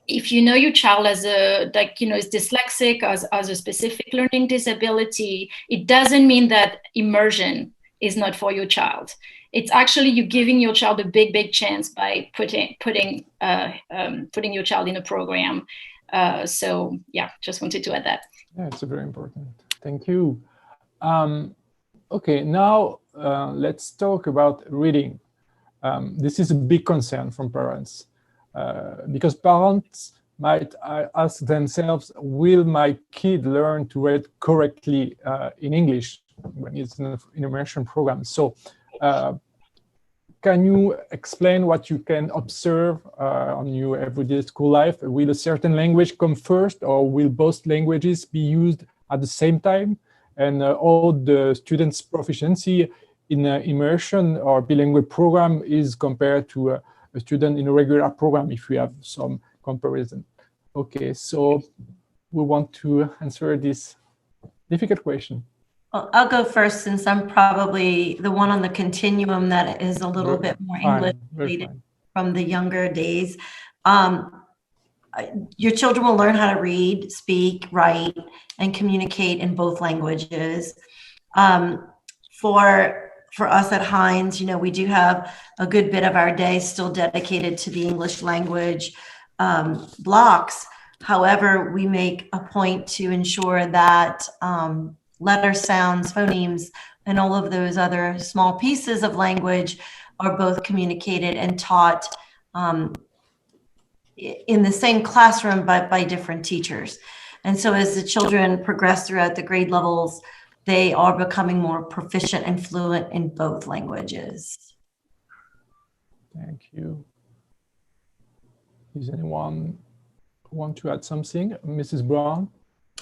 if you know your child as is dyslexic, as a specific learning disability, it doesn't mean that immersion is not for your child. It's actually you giving your child a big chance by putting your child in a program. So yeah, just wanted to add that. Yeah, it's very important. Thank you. Okay, now let's talk about reading. This is a big concern from parents because parents might ask themselves, will my kid learn to read correctly in English when it's in an immersion program? So can you explain what you can observe on your everyday school life? Will a certain language come first, or will both languages be used at the same time? And all the students' proficiency in an immersion or bilingual program is compared to a student in a regular program, if we have some comparison. Okay, so we want to answer this difficult question. Well, I'll go first, since I'm probably the one on the continuum that is a little bit more English related from the younger days. Your children will learn how to read, speak, write, and communicate in both languages. For us at Hynes, we do have a good bit of our day still dedicated to the English language blocks. However, we make a point to ensure that letter sounds, phonemes, and all of those other small pieces of language are both communicated and taught in the same classroom, but by different teachers. And so as the children progress throughout the grade levels, they are becoming more proficient and fluent in both languages. Thank you. Does anyone want to add something? Mrs. Brown?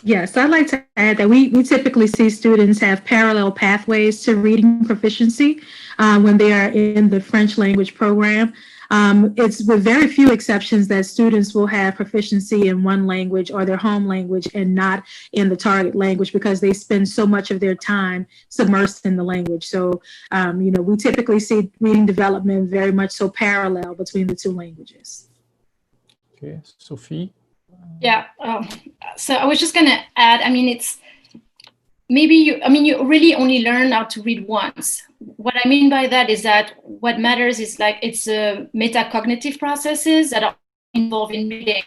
Yes, I'd like to add that we typically see students have parallel pathways to reading proficiency when they are in the French language program. It's with very few exceptions that students will have proficiency in one language or their home language and not in the target language, because they spend so much of their time submersed in the language. So, we typically see reading development very much so parallel between the two languages. Okay, Sophie? Yeah, so I was just going to add, it's maybe you really only learn how to read once. What I mean by that is that what matters is it's metacognitive processes that are involved in reading,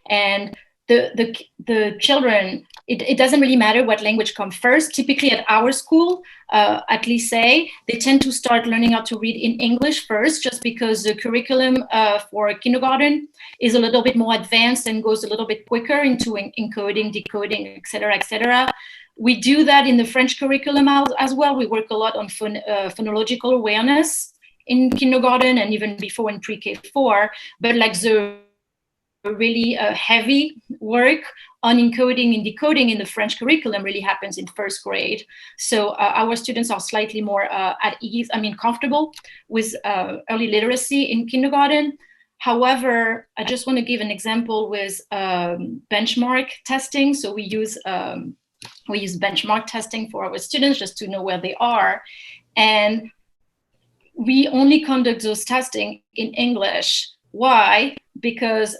and the children, it doesn't really matter what language comes first. Typically at our school, at Lycée, they tend to start learning how to read in English first, just because the curriculum for kindergarten is a little bit more advanced and goes a little bit quicker into encoding, decoding, et cetera. We do that in the French curriculum as well. We work a lot on phonological awareness in kindergarten and even before in pre-K4, but the really heavy work on encoding and decoding in the French curriculum really happens in first grade. So our students are slightly more at ease, comfortable with early literacy in kindergarten. However, I just want to give an example with benchmark testing. So we use benchmark testing for our students just to know where they are. And we only conduct those testing in English. Why? Because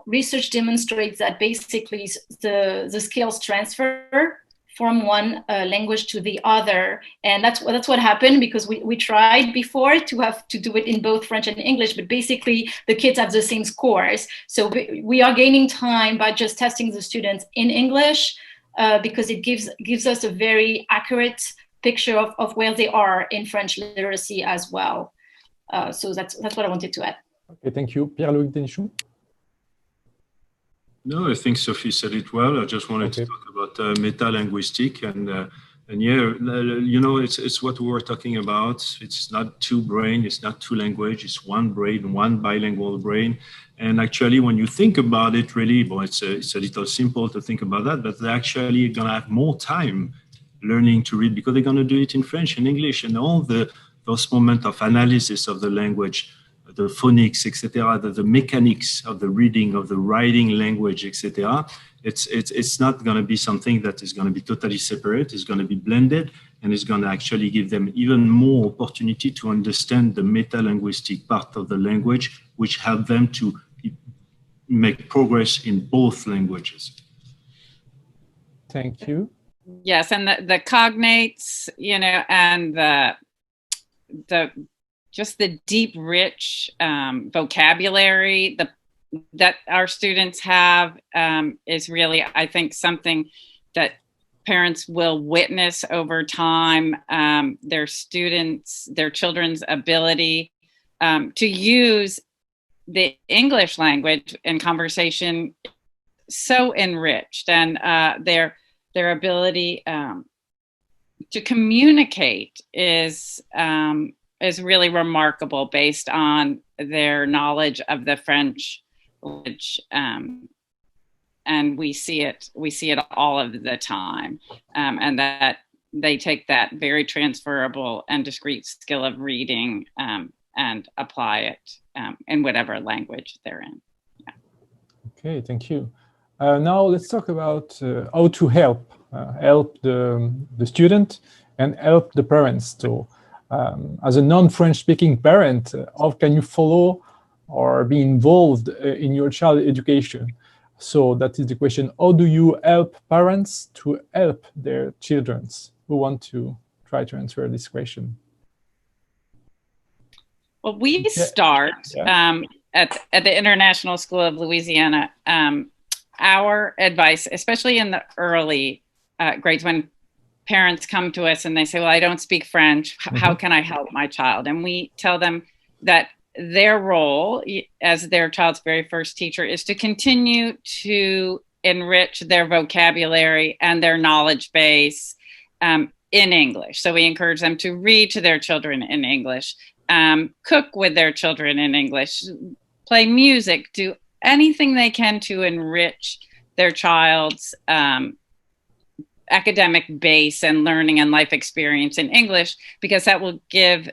research demonstrates that basically the skills transfer from one language to the other, and that's what happened, because we tried before to do it in both French and English, but basically the kids have the same scores. So we are gaining time by just testing the students in English because it gives us a very accurate picture of where they are in French literacy as well. So that's what I wanted to add. Okay, thank you. Pierre-Louis Denichou? No, I think Sophie said it well. I just wanted to talk about meta-linguistic and And yeah, it's what we were talking about. It's not two brain, it's not two language, it's one brain, one bilingual brain. And actually, when you think about it, really, well, it's a little simple to think about that, but they're actually going to have more time learning to read because they're going to do it in French and English, and all those moments of analysis of the language, the phonics, etc., the mechanics of the reading, of the writing language, etc. It's not going to be something that is going to be totally separate. It's going to be blended, and it's going to actually give them even more opportunity to understand the meta-linguistic part of the language, which help them to make progress in both languages. Thank you. Yes, and the cognates, and the just the deep, rich vocabulary that our students have is really, I think, something that parents will witness over time. Their children's ability to use the English language in conversation so enriched, and their ability to communicate is really remarkable based on their knowledge of the French language, and we see it all of the time, and that they take that very transferable and discrete skill of reading and apply it in whatever language they're in. Yeah. Okay, thank you. Now let's talk about how to help the student and help the parents too. As a non-French speaking parent, how can you follow or be involved in your child education? So that is the question. How do you help parents to help their children? Who want to try to answer this question? Well, we start at the International School of Louisiana. Our advice, especially in the early grades, when parents come to us and they say, well, I don't speak French, how can I help my child? And we tell them that their role as their child's very first teacher is to continue to enrich their vocabulary and their knowledge base in English. So we encourage them to read to their children in English, cook with their children in English, play music, do anything they can to enrich their child's academic base and learning and life experience in English, because that will give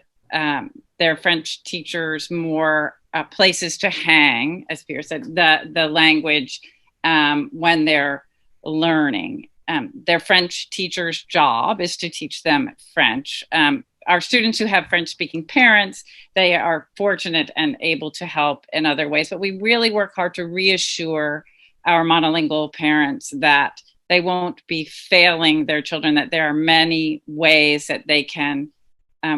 their French teachers more places to hang, as Pierre said, the language when they're learning. Their French teacher's job is to teach them French. Our students who have French-speaking parents, they are fortunate and able to help in other ways, but we really work hard to reassure our monolingual parents that they won't be failing their children, that there are many ways that they can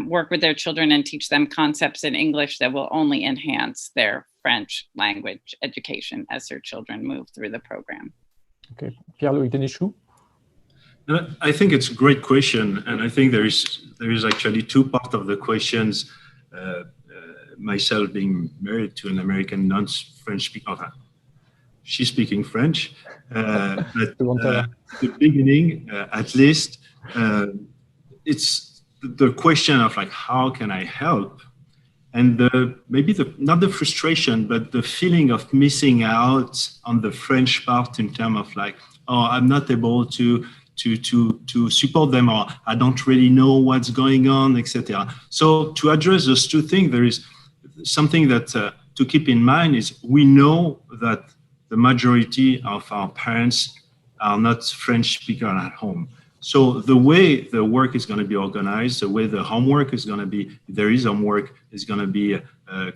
work with their children and teach them concepts in English that will only enhance their French language education as their children move through the program. Okay, Pierre-Louis Denishu? I think it's a great question, and I think there is actually two parts of the questions. Myself being married to an American non-French speaker, she's speaking French, but at the beginning, at least, it's the question of like, how can I help? And not the frustration, but the feeling of missing out on the French part in terms of like, oh, I'm not able to support them, or I don't really know what's going on, etc. So to address those two things, there is something that to keep in mind is we know that the majority of our parents are not French speakers at home. So the way the work is going to be organized, the way the homework is going to be, if there is homework, is going to be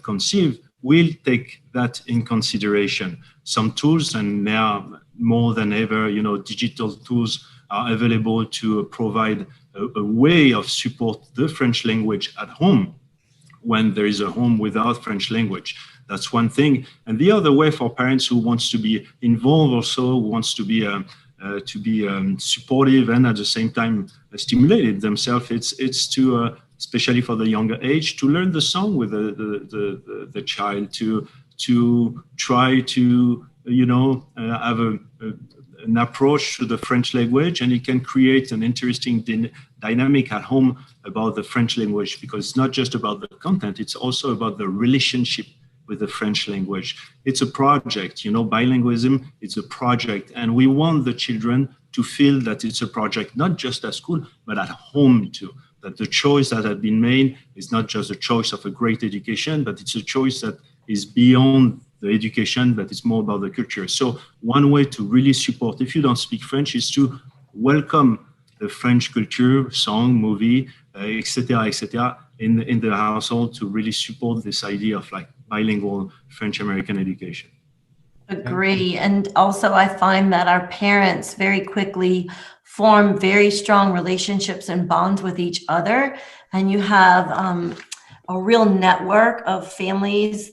conceived, we'll take that in consideration. Some tools, and now more than ever, digital tools are available to provide a way of support the French language at home when there is a home without French language. That's one thing. And the other way for parents who wants to be involved also, who wants to be supportive and at the same time stimulated themselves, it's to, especially for the younger age, to learn the song with the child, to try to, have a an approach to the French language, and it can create an interesting dynamic at home about the French language, because it's not just about the content, it's also about the relationship with the French language. It's a project, you know, bilingualism, it's a project, and we want the children to feel that it's a project, not just at school, but at home too. That the choice that had been made is not just a choice of a great education, but it's a choice that is beyond the education, but it's more about the culture. So one way to really support, if you don't speak French, is to welcome the French culture, song, movie, etc., in the household, to really support this idea of like bilingual French-American education. Agree. And also I find that our parents very quickly form very strong relationships and bonds with each other. And you have a real network of families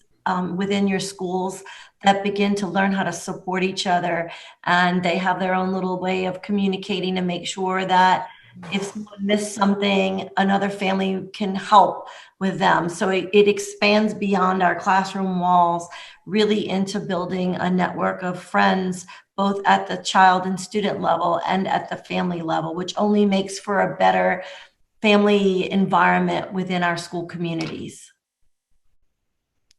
within your schools that begin to learn how to support each other. And they have their own little way of communicating to make sure that if someone missed something, another family can help with them. So it expands beyond our classroom walls, really into building a network of friends, both at the child and student level and at the family level, which only makes for a better family environment within our school communities.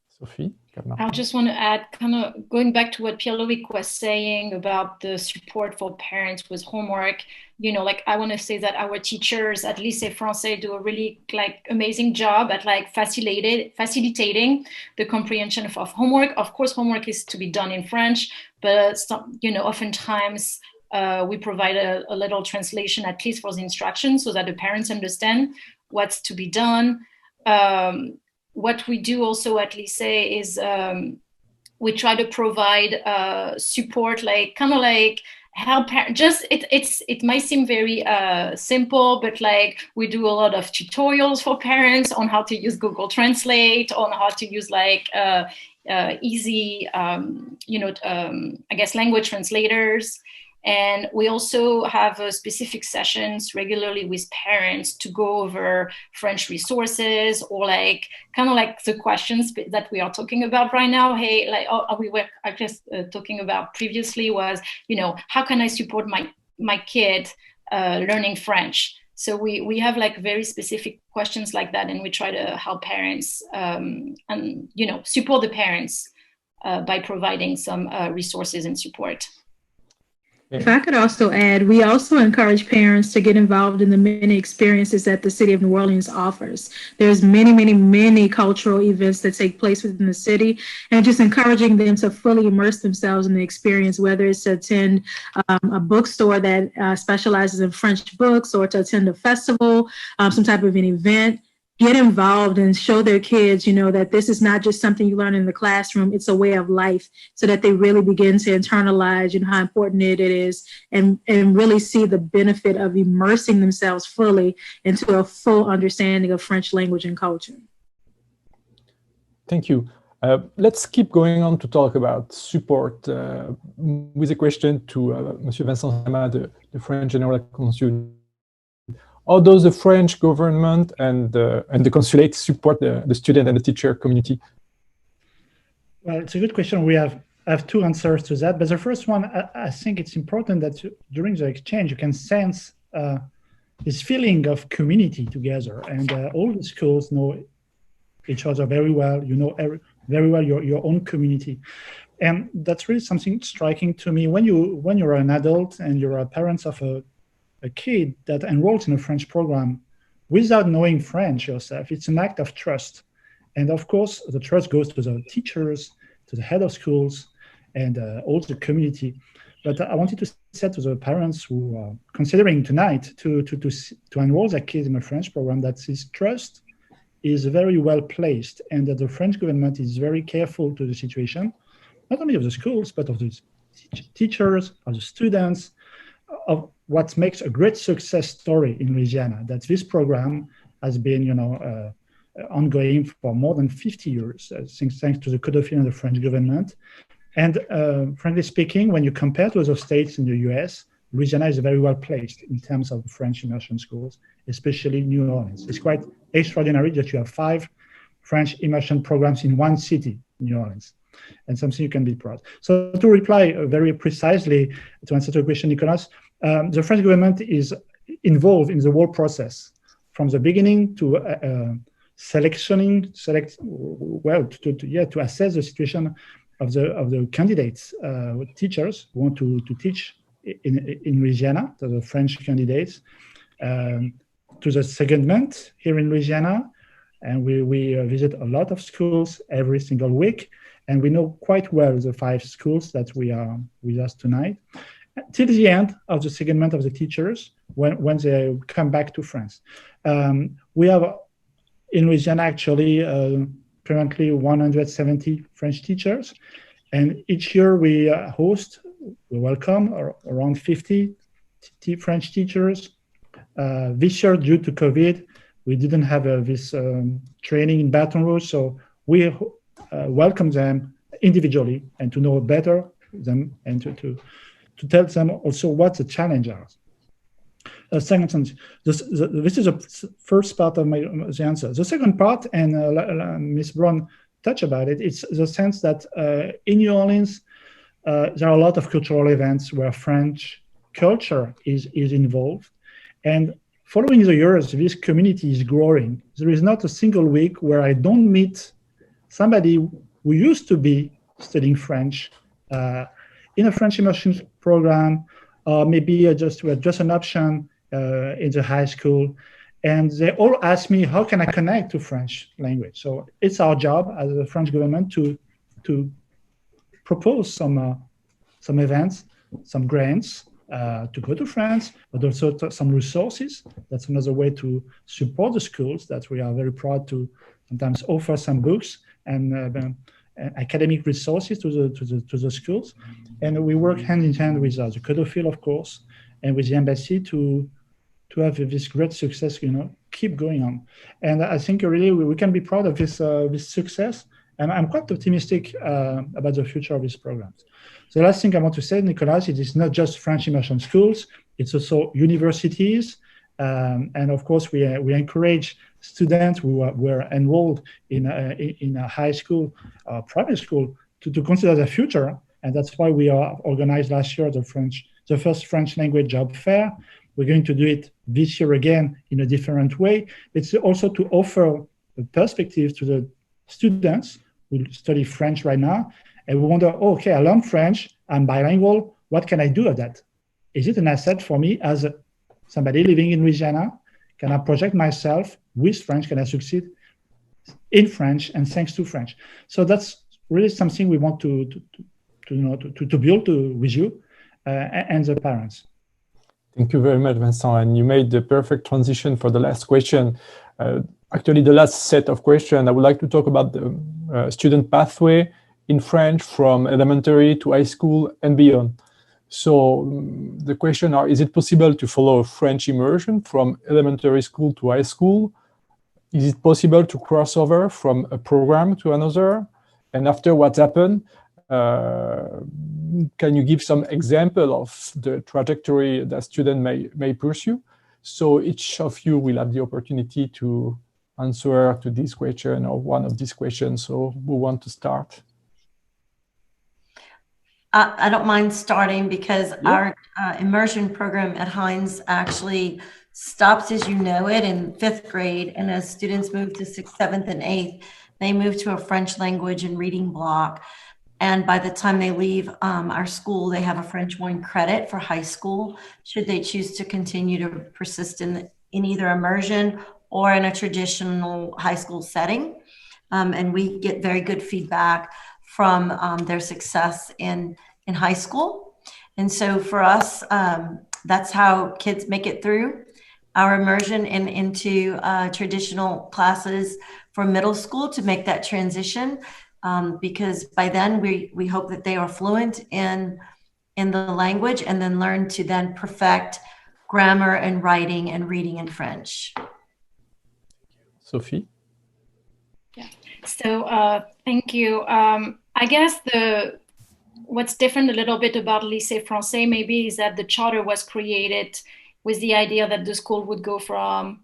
Sophie? I just want to add, kind of going back to what Pierre-Louis was saying about the support for parents with homework. You know, like I want to say that our teachers at Lycée Français do a really like amazing job at like facilitating the comprehension of homework. Of course, homework is to be done in French, but some, you know, oftentimes we provide a little translation, at least for the instructions, so that the parents understand what's to be done. What we do also at Lycée is we try to provide support, like kind of like help just it might seem very simple, but like we do a lot of tutorials for parents on how to use Google Translate, on how to use like easy I guess language translators. And we also have specific sessions regularly with parents to go over French resources, or like kind of like the questions that we are talking about right now. Hey, like we were just talking about previously was, you know, how can I support my kid learning French? So we have like very specific questions like that, and we try to help parents and, you know, support the parents by providing some resources and support. If I could also add, we also encourage parents to get involved in the many experiences that the city of New Orleans offers. There's many cultural events that take place within the city, and just encouraging them to fully immerse themselves in the experience, whether it's to attend a bookstore that specializes in French books, or to attend a festival, some type of an event. Get involved and show their kids, you know, that this is not just something you learn in the classroom, it's a way of life, so that they really begin to internalize, you know, how important it is, and really see the benefit of immersing themselves fully into a full understanding of French language and culture. Thank you. Let's keep going on to talk about support with a question to Monsieur Vincent Sama, the French General Consul. How does the French government and the consulate support the student and the teacher community? Well, it's a good question. I have two answers to that. But the first one, I think it's important that during the exchange, you can sense this feeling of community together. And all the schools know each other very well. You know very well your own community. And that's really something striking to me. When you're an adult and you're a parent of a kid that enrolls in a French program without knowing French yourself, it's an act of trust. And of course, the trust goes to the teachers, to the head of schools, and all the community. But I wanted to say to the parents who are considering tonight to enroll their kids in a French program that this trust is very well placed, and that the French government is very careful to the situation, not only of the schools, but of the teachers, of the students, of what makes a great success story in Louisiana, that this program has been, you know, ongoing for more than 50 years, thanks to the Code of and the French government. And frankly speaking, when you compare to other states in the US, Louisiana is very well placed in terms of French immersion schools, especially New Orleans. It's quite extraordinary that you have 5 French immersion programs in one city, New Orleans. and something you can be proud. So to reply very precisely to answer to the question, Nicolas, the French government is involved in the whole process from the beginning to to assess the situation of the candidates, teachers who want to teach in Louisiana, to the French candidates, to the secondment here in Louisiana. And we visit a lot of schools every single week. And we know quite well the 5 schools that we are with us tonight, till the end of the secondment of the teachers when they come back to France. We have in Louisiana actually currently 170 French teachers. And each year we welcome around 50 French teachers. This year, due to COVID, we didn't have this training in Baton Rouge, so we welcome them individually and to know better them and to tell them also what the challenges are. Second, this is the first part of the answer. The second part, and Ms. Brown touched about it, it's the sense that in New Orleans, there are a lot of cultural events where French culture is involved. And following the years, this community is growing. There is not a single week where I don't meet somebody who used to be studying French in a French immersion program, or maybe just an option in the high school. And they all ask me, how can I connect to French language? So it's our job as the French government to propose some events, some grants, to go to France, but also some resources. That's another way to support the schools that we are very proud to sometimes offer some books and academic resources to the schools. And we work hand in hand with the Codophile, of course, and with the embassy to have this great success, keep going on. And I think really we can be proud of this success. And I'm quite optimistic about the future of these programs. The last thing I want to say, Nicolas, it is not just French immersion schools, it's also universities. And of course, we encourage students who were enrolled in a high school, private school, to consider their future. And that's why we organized last year the first French language job fair. We're going to do it this year again in a different way. It's also to offer a perspective to the students who study French right now, and we wonder, okay, I learn French, I'm bilingual, what can I do with that? Is it an asset for me as somebody living in Louisiana? Can I project myself with French? Can I succeed in French and thanks to French? So that's really something we want to build with you and the parents. Thank you very much, Vincent. And you made the perfect transition for the last question. Actually, the last set of questions, I would like to talk about the student pathway in French from elementary to high school and beyond. So the question is it possible to follow a French immersion from elementary school to high school? Is it possible to cross over from a program to another? And after what's happened, can you give some example of the trajectory that student may pursue? So each of you will have the opportunity to answer to this question or one of these questions. So who want to start? I don't mind starting because our immersion program at Hynes actually stops as you know it in 5th grade. And as students move to 6th, 7th, and 8th, they move to a French language and reading block. And by the time they leave our school, they have a French 1 credit for high school, should they choose to continue to persist in either immersion or in a traditional high school setting. And we get very good feedback from their success in high school. And so for us, that's how kids make it through our immersion and into traditional classes for middle school to make that transition. Because by then we hope that they are fluent in the language and then learn to then perfect grammar and writing and reading in French. Sophie? Yeah, so thank you. I guess what's different a little bit about Lycée Français maybe is that the charter was created with the idea that the school would go from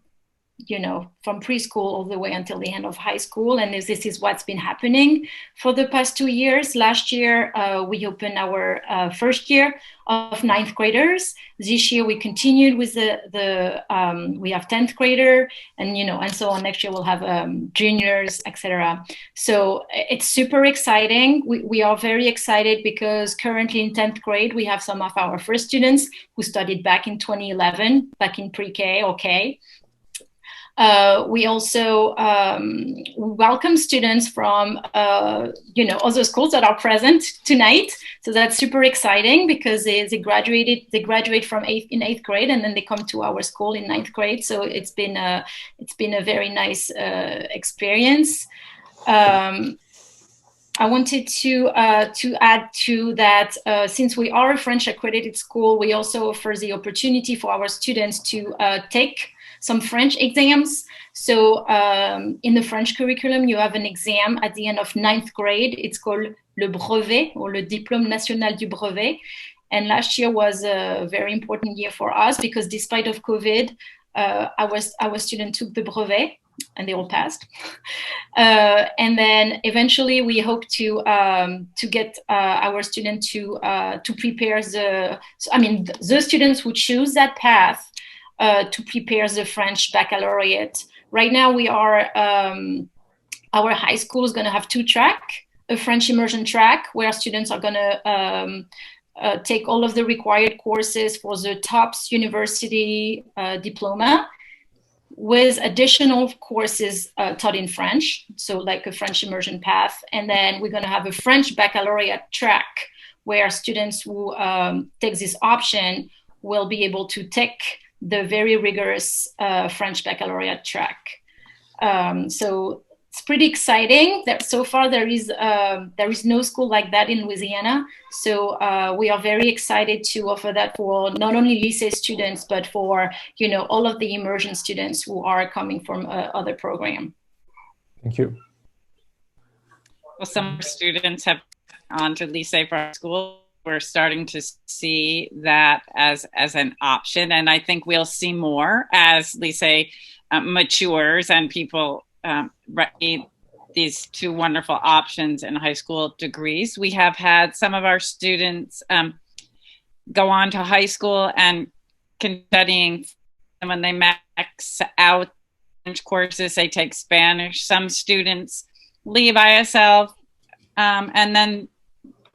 from preschool all the way until the end of high school. And this is what's been happening for the past 2 years. Last year, we opened our first year of 9th graders. This year, we continued with we have 10th grader, and so on. Next year, we'll have juniors, etc. So it's super exciting. We are very excited because currently in 10th grade, we have some of our first students who studied back in 2011, back in pre-K or K. We also welcome students from, other schools that are present tonight. So that's super exciting because they graduate from in 8th grade, and then they come to our school in 9th grade. So it's been a very nice experience. I wanted to add to that, since we are a French accredited school, we also offer the opportunity for our students to take some French exams. So in the French curriculum, you have an exam at the end of 9th grade. It's called le brevet, or le diplôme national du brevet. And last year was a very important year for us because despite of COVID, our student took the brevet and they all passed. And then eventually we hope to get our student to prepare the students who choose that path to prepare the French baccalaureate. Right now we are, our high school is gonna have 2 tracks, a French immersion track where students are gonna take all of the required courses for the TOPS university diploma, with additional courses taught in French, so like a French immersion path. And then we're gonna have a French baccalaureate track where students who take this option will be able to take the very rigorous French baccalaureate track. So it's pretty exciting. That so far there is no school like that in Louisiana. So we are very excited to offer that for not only Lycée students, but for all of the immersion students who are coming from other program. Thank you. Well, some students have gone to Lycée for school. We're starting to see that as an option, and I think we'll see more as Lycée matures and people read these 2 wonderful options in high school degrees. We have had some of our students go on to high school and studying, and when they max out French courses, they take Spanish. Some students leave ISL and then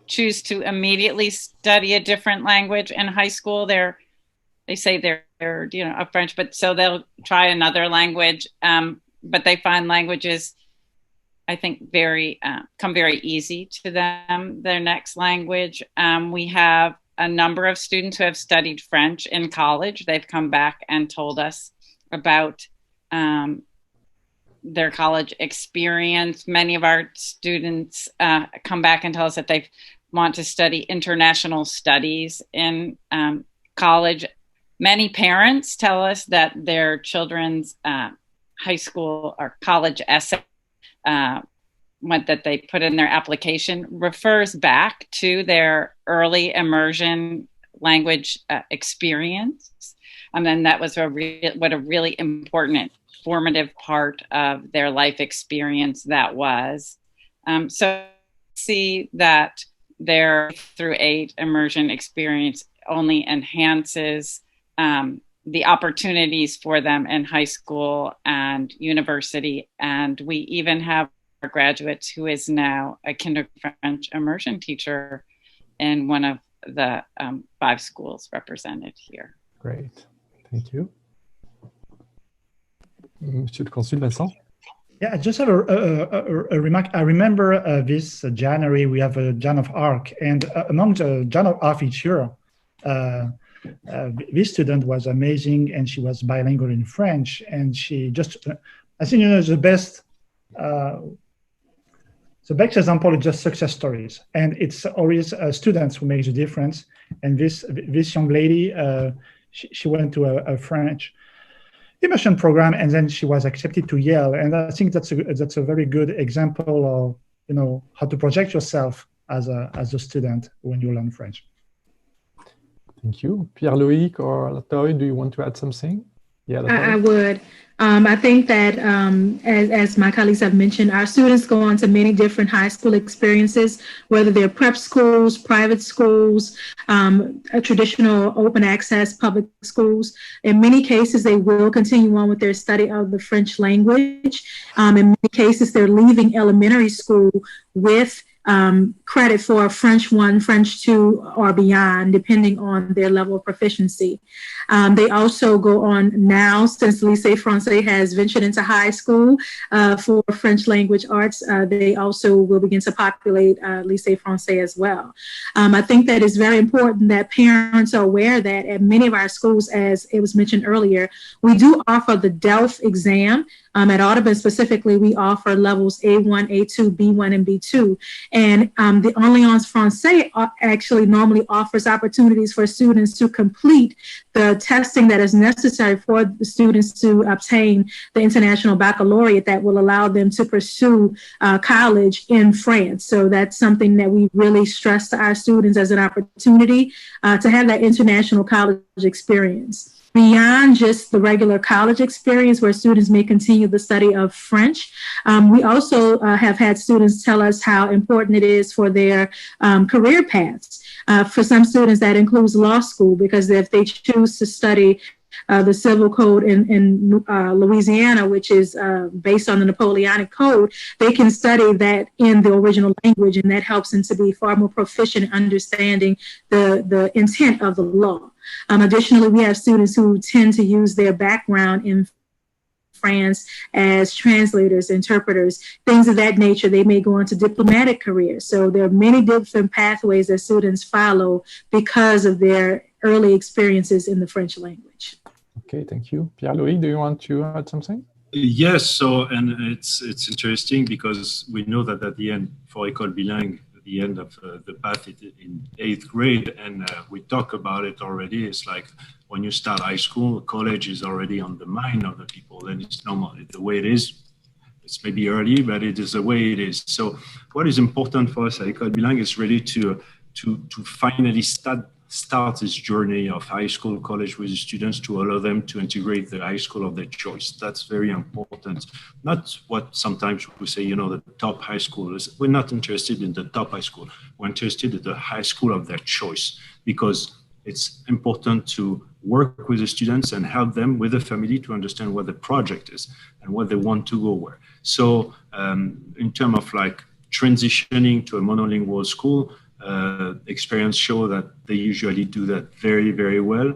choose to immediately study a different language in high school. They say they're a French, but so they'll try another language. But they find languages, I think, come very easy to them, their next language. We have a number of students who have studied French in college. They've come back and told us about their college experience. Many of our students come back and tell us that they want to study international studies in college. Many parents tell us that their children's high school or college essay that they put in their application refers back to their early immersion language experience. And then that was what a really important, formative part of their life experience that was. So see that their through 8 immersion experience only enhances the opportunities for them in high school and university. And we even have our graduates who is now a kindergarten French immersion teacher in one of the 5 schools represented here. Great, thank you. Monsieur le Consul Vincent? Yeah, I just have a remark. I remember this January, we have a Joan of Arc, and among the Joan of Arc each year, this student was amazing, and she was bilingual in French, and she just, I think, the best example is just success stories, and it's always students who make the difference. And this young lady, she went to a French immersion program, and then she was accepted to Yale, and I think that's a very good example of how to project yourself as a student when you learn French. Thank you. Pierre-Loïc or Latoy, do you want to add something? Yeah, I would. I think that, as my colleagues have mentioned, our students go on to many different high school experiences, whether they're prep schools, private schools, traditional open access public schools. In many cases, they will continue on with their study of the French language. In many cases, they're leaving elementary school with credit for French 1, French 2, or beyond, depending on their level of proficiency. They also go on now, since Lycée Français has ventured into high school for French language arts, they also will begin to populate Lycée Français as well. I think that it's very important that parents are aware that at many of our schools, as it was mentioned earlier, we do offer the DELF exam. At Audubon specifically, we offer levels A1, A2, B1, and B2. And the Orléans Français actually normally offers opportunities for students to complete the testing that is necessary for the students to obtain the international baccalaureate that will allow them to pursue college in France. So that's something that we really stress to our students as an opportunity to have that international college experience. Beyond just the regular college experience where students may continue the study of French, we also have had students tell us how important it is for their career paths. For some students, that includes law school, because if they choose to study the civil code in Louisiana, which is based on the Napoleonic Code, they can study that in the original language, and that helps them to be far more proficient in understanding the intent of the law. Additionally, we have students who tend to use their background in France as translators, interpreters, things of that nature. They may go into diplomatic careers. So there are many different pathways that students follow because of their early experiences in the French language. Okay, thank you. Pierre-Louis, do you want to add something? Yes, so, and it's interesting because we know that at the end, for Ecole Bilingue, the end of the path in 8th grade, and we talk about it already. It's like when you start high school, college is already on the mind of the people, and it's normal. It's the way it is. It's maybe early, but it is the way it is. So what is important for us at Ecole Bilingue is really to finally start this journey of high school, college with the students, to allow them to integrate the high school of their choice. That's very important. Not what sometimes we say, you know, the top high school is. We're not interested in the top high school. We're interested in the high school of their choice, because it's important to work with the students and help them with the family to understand what the project is and what they want to go where. So in terms of like transitioning to a monolingual school, experience show that they usually do that very, very well,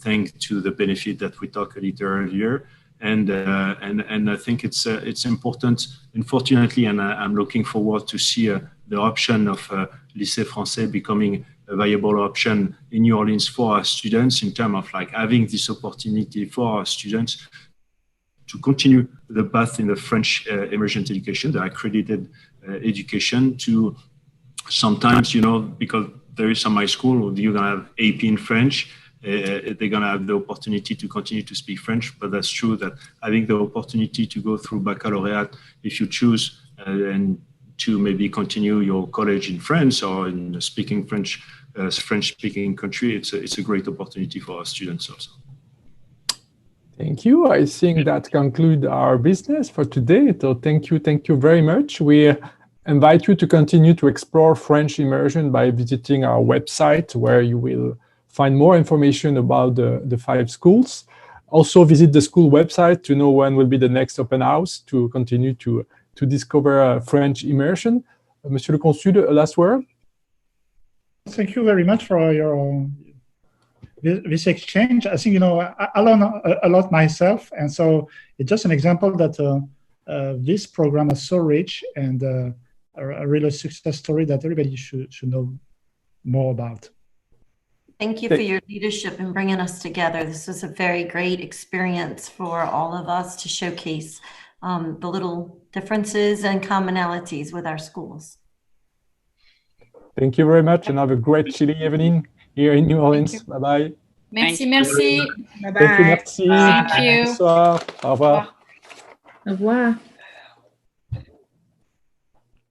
thanks to the benefit that we talked a little earlier. And I think it's important, unfortunately, and I'm looking forward to see the option of Lycée Français becoming a viable option in New Orleans for our students, in terms of like having this opportunity for our students to continue the path in the French immersion education, the accredited education, to sometimes, you know, because there is some high school, you're going to have AP in French, they're going to have the opportunity to continue to speak French. But that's true that having the opportunity to go through baccalaureate, if you choose, and to maybe continue your college in France or in speaking French, French-speaking country, it's a great opportunity for our students also. Thank you. I think that concludes our business for today. So thank you very much. We invite you to continue to explore French immersion by visiting our website, where you will find more information about the 5 schools. Also visit the school website to know when will be the next open house, to continue to discover French immersion. Monsieur le Consul, last word? Thank you very much for your this exchange. I think, you know, I learn a lot myself, and so it's just an example that this program is so rich and a real success story that everybody should know more about. Thank you for your leadership in bringing us together. This was a very great experience for all of us to showcase the little differences and commonalities with our schools. Thank you very much, and have a great chilly evening here in New Orleans. Bye-bye. Merci, merci. Bye-bye. Thank you, merci. Thank you. Bonsoir. Au revoir. Au revoir.